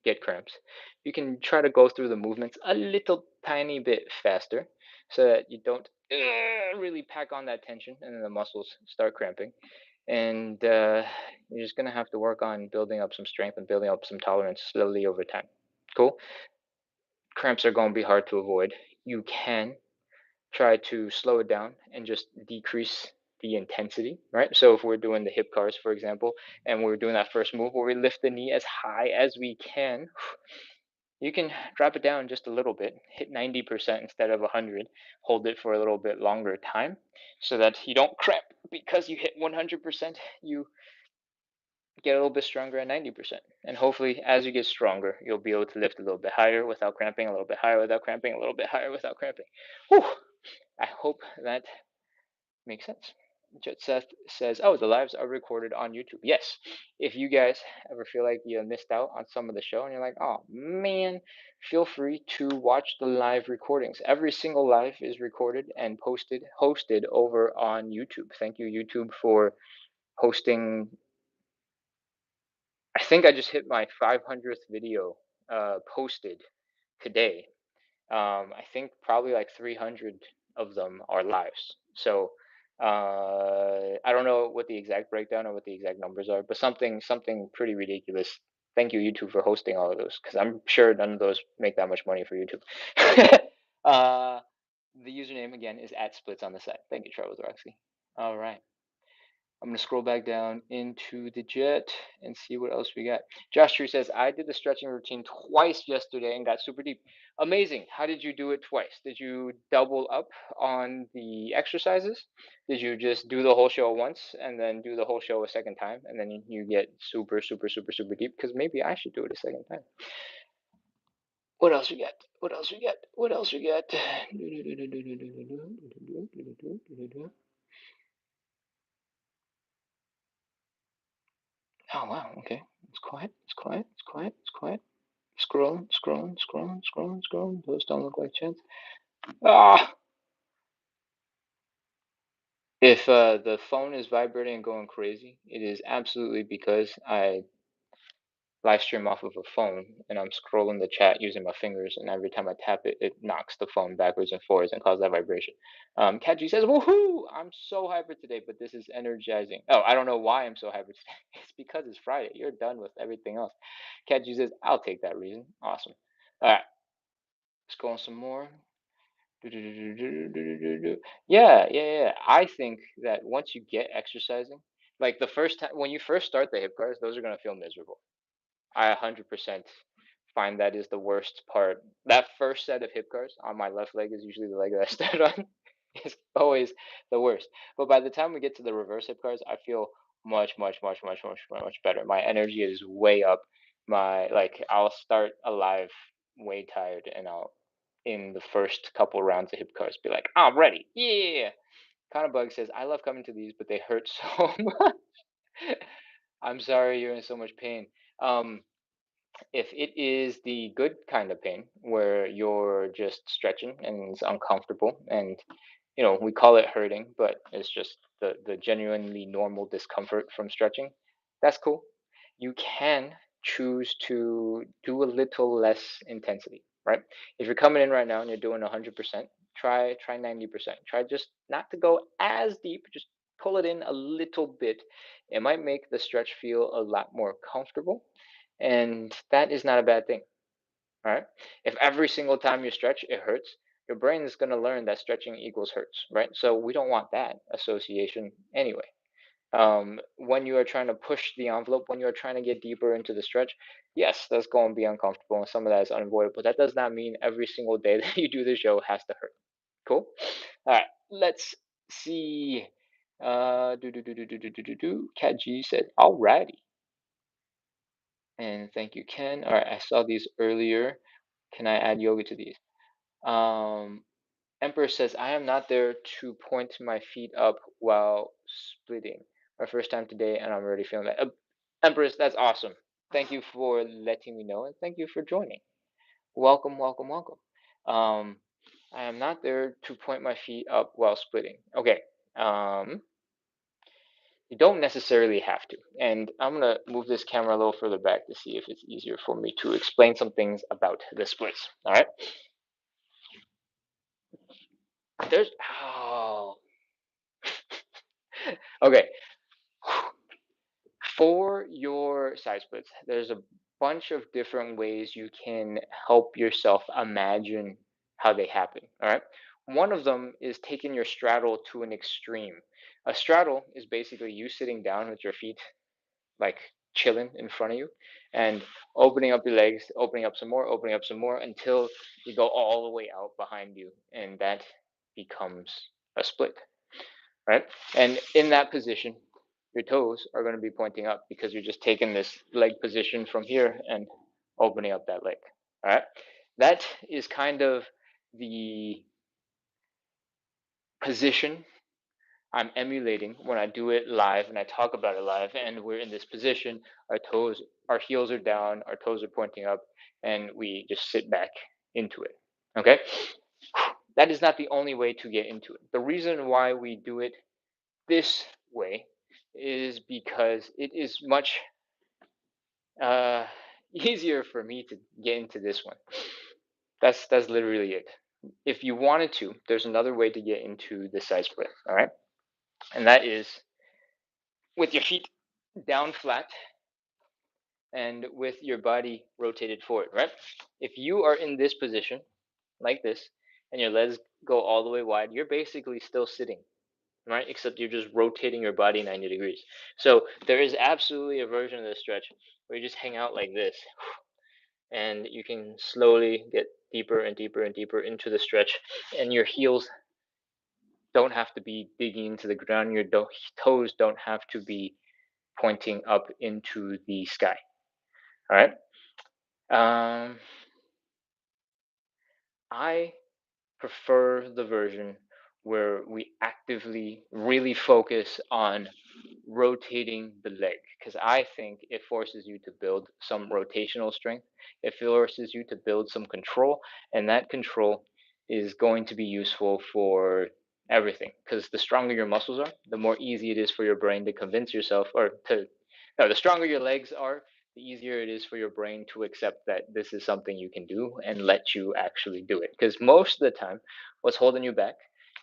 get cramps, you can try to go through the movements a little tiny bit faster so that you don't really pack on that tension and then the muscles start cramping. And you're just going to have to work on building up some strength and building up some tolerance slowly over time. Cool. Cramps are going to be hard to avoid. You can try to slow it down and just decrease the intensity, right? So if we're doing the hip cars, for example, and we're doing that first move where we lift the knee as high as we can, you can drop it down just a little bit, hit 90% instead of 100, hold it for a little bit longer time so that you don't cramp because you hit 100%. You get a little bit stronger at 90%. And hopefully, as you get stronger, you'll be able to lift a little bit higher without cramping, a little bit higher without cramping, a little bit higher without cramping. Whew. I hope that makes sense. Jet Seth says, "Oh, the lives are recorded on YouTube." Yes. If you guys ever feel like you missed out on some of the show and you're like, "Oh man," feel free to watch the live recordings. Every single live is recorded and hosted over on YouTube. Thank you, YouTube, for hosting. I think I just hit my 500th video posted today. I think probably like 300 of them are lives. So I don't know what the exact breakdown or what the exact numbers are, but something pretty ridiculous. Thank you, YouTube, for hosting all of those, because I'm sure none of those make that much money for YouTube. uh, the username again is @splits on the side. Thank you, Travis Roxy. All right. I'm going to scroll back down into the jet and see what else we got. Josh Tree says, "I did the stretching routine twice yesterday and got super deep." Amazing. How did you do it twice? Did you double up on the exercises? Did you just do the whole show once and then do the whole show a second time and then you get super, super, super, super deep? Because maybe I should do it a second time. What else we got? What else we got? What else we got? Oh wow, okay. It's quiet, it's quiet, it's quiet, it's quiet. Scrolling, scrolling, scrolling, scrolling, scrolling. Those don't look like chats. Ah! If the phone is vibrating and going crazy, it is absolutely because I live stream off of a phone and I'm scrolling the chat using my fingers, and every time I tap it, it knocks the phone backwards and forwards and causes that vibration. Kaji says, "Woohoo! I'm so hyper today, but this is energizing." Oh, I don't know why I'm so hyper today. It's because it's Friday. You're done with everything else. Kaji says, "I'll take that reason." Awesome. All right, let's go on some more. Do-do-do-do-do-do-do-do. Yeah, yeah, yeah. I think that once you get exercising, like the first time when you first start the hip cars, those are gonna feel miserable. I 100% find that is the worst part. That first set of hip cars on my left leg is usually the leg that I start on. It's always the worst. But by the time we get to the reverse hip cars, I feel much, much, much, much, much, much better. My energy is way up. My like I'll start alive way tired, and I'll in the first couple rounds of hip cars be like, I'm ready. Yeah. Kind of bug says, I love coming to these, but they hurt so much. I'm sorry you're in so much pain. Um, if it is the good kind of pain where you're just stretching and it's uncomfortable, and we call it hurting, but it's just the genuinely normal discomfort from stretching, that's cool. You can choose to do a little less intensity, right? If you're coming in right now and you're doing 100%, try 90%. Try just not to go as deep, just pull it in a little bit. It might make the stretch feel a lot more comfortable, and that is not a bad thing. All right. If every single time you stretch it hurts, your brain is going to learn that stretching equals hurts, right? So we don't want that association anyway. When you are trying to push the envelope, when you are trying to get deeper into the stretch, yes, that's going to be uncomfortable, and some of that is unavoidable. That does not mean every single day that you do the show has to hurt. Cool. All right. Let's see. Cat G said, "Alrighty," and thank you, Ken. All right, I saw these earlier. Can I add yoga to these? Um, Emperor says, I am not there to point my feet up while splitting. My first time today, and I'm already feeling that. Empress, that's awesome. Thank you for letting me know, and thank you for joining. Welcome, welcome, welcome. Um, I am not there to point my feet up while splitting. Okay. Um, you don't necessarily have to. And I'm going to move this camera a little further back to see if it's easier for me to explain some things about the splits. All right. There's, oh, okay. For your side splits, there's a bunch of different ways you can help yourself imagine how they happen. All right. One of them is taking your straddle to an extreme. A straddle is basically you sitting down with your feet like chilling in front of you and opening up your legs, opening up some more, opening up some more until you go all the way out behind you. And that becomes a split, right? And in that position, your toes are going to be pointing up because you're just taking this leg position from here and opening up that leg. All right. That is kind of the position I'm emulating when I do it live and I talk about it live. And we're in this position, our heels are down, our toes are pointing up, and we just sit back into it. Okay. That is not the only way to get into it. The reason why we do it this way is because it is much uh, easier for me to get into this one. That's literally it. If you wanted to, there's another way to get into the side split. All right, and that is with your feet down flat and with your body rotated forward. Right. If you are in this position like this, and your legs go all the way wide, you're basically still sitting, right? Except you're just rotating your body 90 degrees. So there is absolutely a version of this stretch where you just hang out like this, and you can slowly get deeper and deeper and deeper into the stretch, and your heels don't have to be digging into the ground. Your toes don't have to be pointing up into the sky. All right. Um, I prefer the version where we actively really focus on rotating the leg, because I think it forces you to build some rotational strength. It forces you to build some control, and that control is going to be useful for everything. Because the stronger your muscles are, the more easy it is for your brain to convince yourself, or to, no, the stronger your legs are, the easier it is for your brain to accept that this is something you can do and let you actually do it. Because most of the time, what's holding you back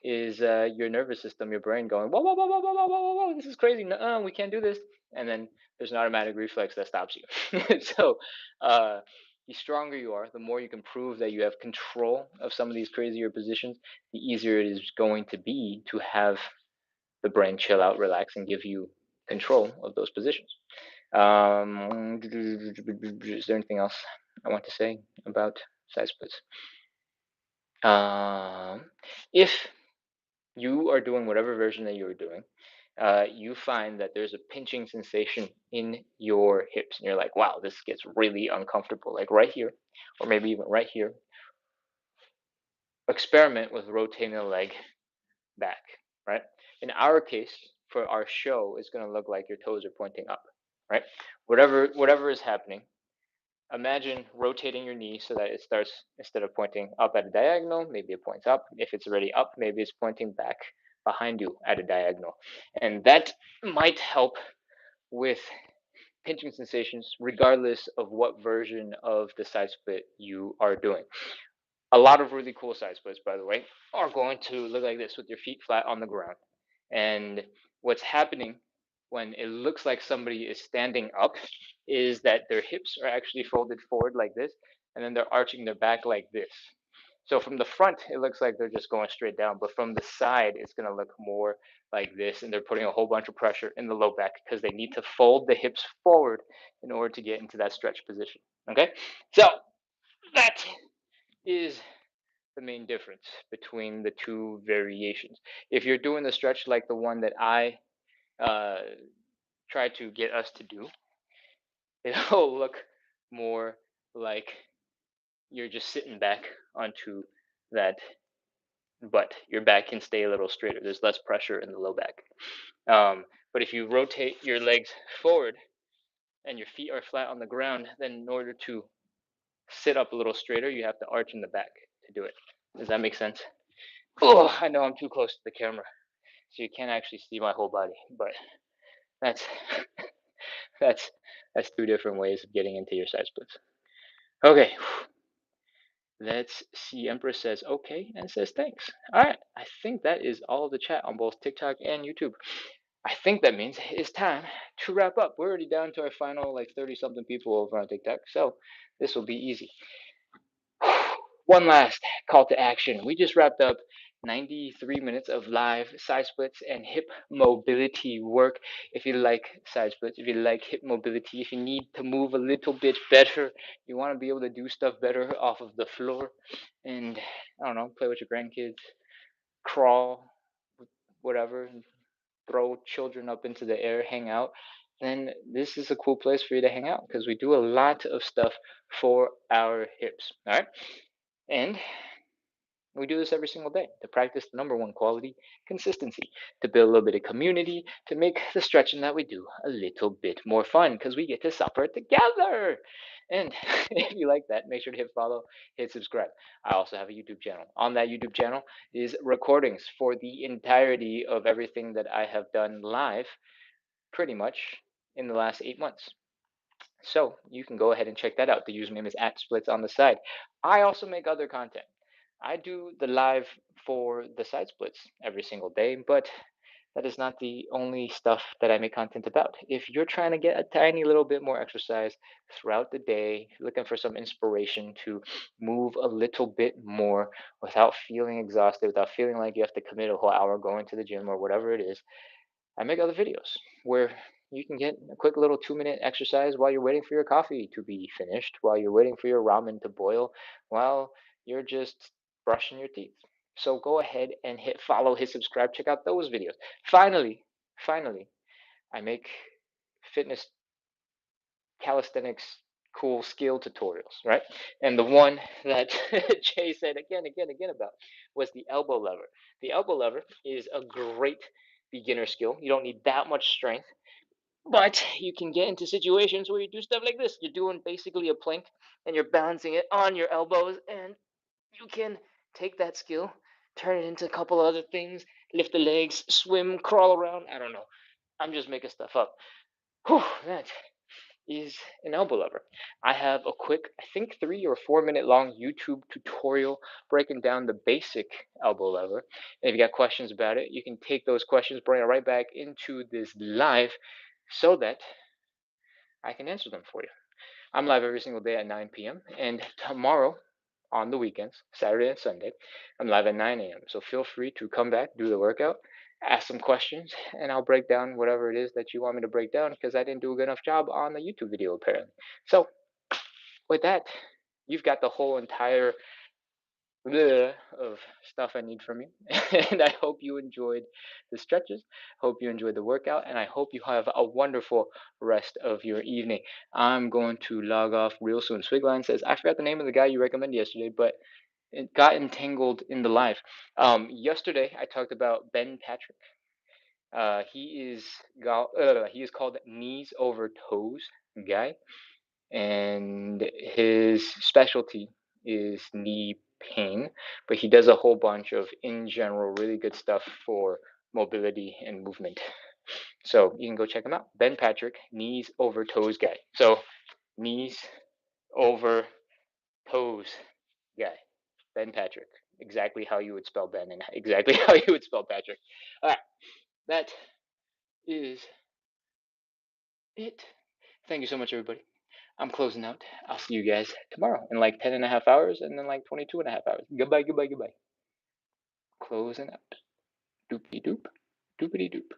is your nervous system, your brain going, whoa, whoa, whoa, whoa, whoa, whoa, whoa, whoa, this is crazy. No, we can't do this. And then there's an automatic reflex that stops you. So, uh, the stronger you are, the more you can prove that you have control of some of these crazier positions, the easier it is going to be to have the brain chill out, relax, and give you control of those positions. Is there anything else I want to say about side splits? If you are doing whatever version that you're doing, you find that there's a pinching sensation in your hips, and you're like, wow, this gets really uncomfortable, like right here, or maybe even right here. Experiment with rotating the leg back, right? In our case, for our show, it's going to look like your toes are pointing up, right? Whatever is happening, imagine rotating your knee so that it starts, instead of pointing up at a diagonal, maybe it points up. If it's already up, maybe it's pointing back behind you at a diagonal. And that might help with pinching sensations regardless of what version of the side split you are doing. A lot of really cool side splits, by the way, are going to look like this with your feet flat on the ground. And what's happening when it looks like somebody is standing up is that their hips are actually folded forward like this, and then they're arching their back like this. So from the front, it looks like they're just going straight down, but from the side, it's going to look more like this, and they're putting a whole bunch of pressure in the low back because they need to fold the hips forward in order to get into that stretch position. Okay, so that is the main difference between the two variations. If you're doing the stretch like the one that I uh, try to get us to do, it'll look more like you're just sitting back onto that butt. Your back can stay a little straighter. There's less pressure in the low back. But if you rotate your legs forward and your feet are flat on the ground, then in order to sit up a little straighter, you have to arch in the back to do it. Does that make sense? Oh, I know I'm too close to the camera, so you can't actually see my whole body, but that's that's that's two different ways of getting into your side splits. Okay, let's see. Empress says okay and says thanks. All right, I think that is all the chat on both TikTok and YouTube. I think that means it's time to wrap up. We're already down to our final like 30 something people over on TikTok, so this will be easy. One last call to action. We just wrapped up 93 minutes of live side splits and hip mobility work. If you like side splits, if you like hip mobility, if you need to move a little bit better, you want to be able to do stuff better off of the floor, and I don't know, play with your grandkids, crawl, whatever, throw children up into the air, hang out, then this is a cool place for you to hang out because we do a lot of stuff for our hips. All right. And we do this every single day to practice the number one quality, consistency, to build a little bit of community, to make the stretching that we do a little bit more fun because we get to suffer together. And if you like that, make sure to hit follow, hit subscribe. I also have a YouTube channel. On that YouTube channel is recordings for the entirety of everything that I have done live pretty much in the last 8 months. So you can go ahead and check that out. The username is at splits on the side. I also make other content. I do the live for the side splits every single day, but that is not the only stuff that I make content about. If you're trying to get a tiny little bit more exercise throughout the day, looking for some inspiration to move a little bit more without feeling exhausted, without feeling like you have to commit a whole hour going to the gym or whatever it is, I make other videos where you can get a quick little 2 minute exercise while you're waiting for your coffee to be finished, while you're waiting for your ramen to boil, while you're just brushing your teeth. So go ahead and hit follow, hit subscribe, check out those videos. Finally, I make fitness calisthenics cool skill tutorials, right? And the one that Jay said again about was the elbow lever. The elbow lever is a great beginner skill. You don't need that much strength, but you can get into situations where you do stuff like this. You're doing basically a plank and you're balancing it on your elbows, and you can take that skill, turn it into a couple other things, lift the legs, swim, crawl around. I don't know. I'm just making stuff up. Whew, that is an elbow lever. I have a quick, I think 3 or 4 minute long YouTube tutorial breaking down the basic elbow lever. And if you got questions about it, you can take those questions, bring it right back into this live so that I can answer them for you. I'm live every single day at 9 p.m. and tomorrow on the weekends, Saturday and Sunday, I'm live at 9 a.m. So feel free to come back, do the workout, ask some questions, and I'll break down whatever it is that you want me to break down because I didn't do a good enough job on the YouTube video apparently. So with that, you've got the whole entire of stuff I need from you. And I hope you enjoyed the stretches. Hope you enjoyed the workout, and I hope you have a wonderful rest of your evening. I'm going to log off real soon. Swigline says, I forgot the name of the guy you recommended yesterday, but it got entangled in the live. Yesterday I talked about Ben Patrick. He is called knees over toes guy, and his specialty is knee pain, but he does a whole bunch of, in general, really good stuff for mobility and movement. So you can go check him out. Ben Patrick, knees over toes guy. So knees over toes guy. Ben Patrick. Exactly how you would spell Ben and exactly how you would spell Patrick. All right, that is it. Thank you so much, everybody. I'm closing out. I'll see you guys tomorrow in like 10 and a half hours and then like 22 and a half hours. Goodbye, goodbye, goodbye. Closing out. Doopity doop. Doopity doop.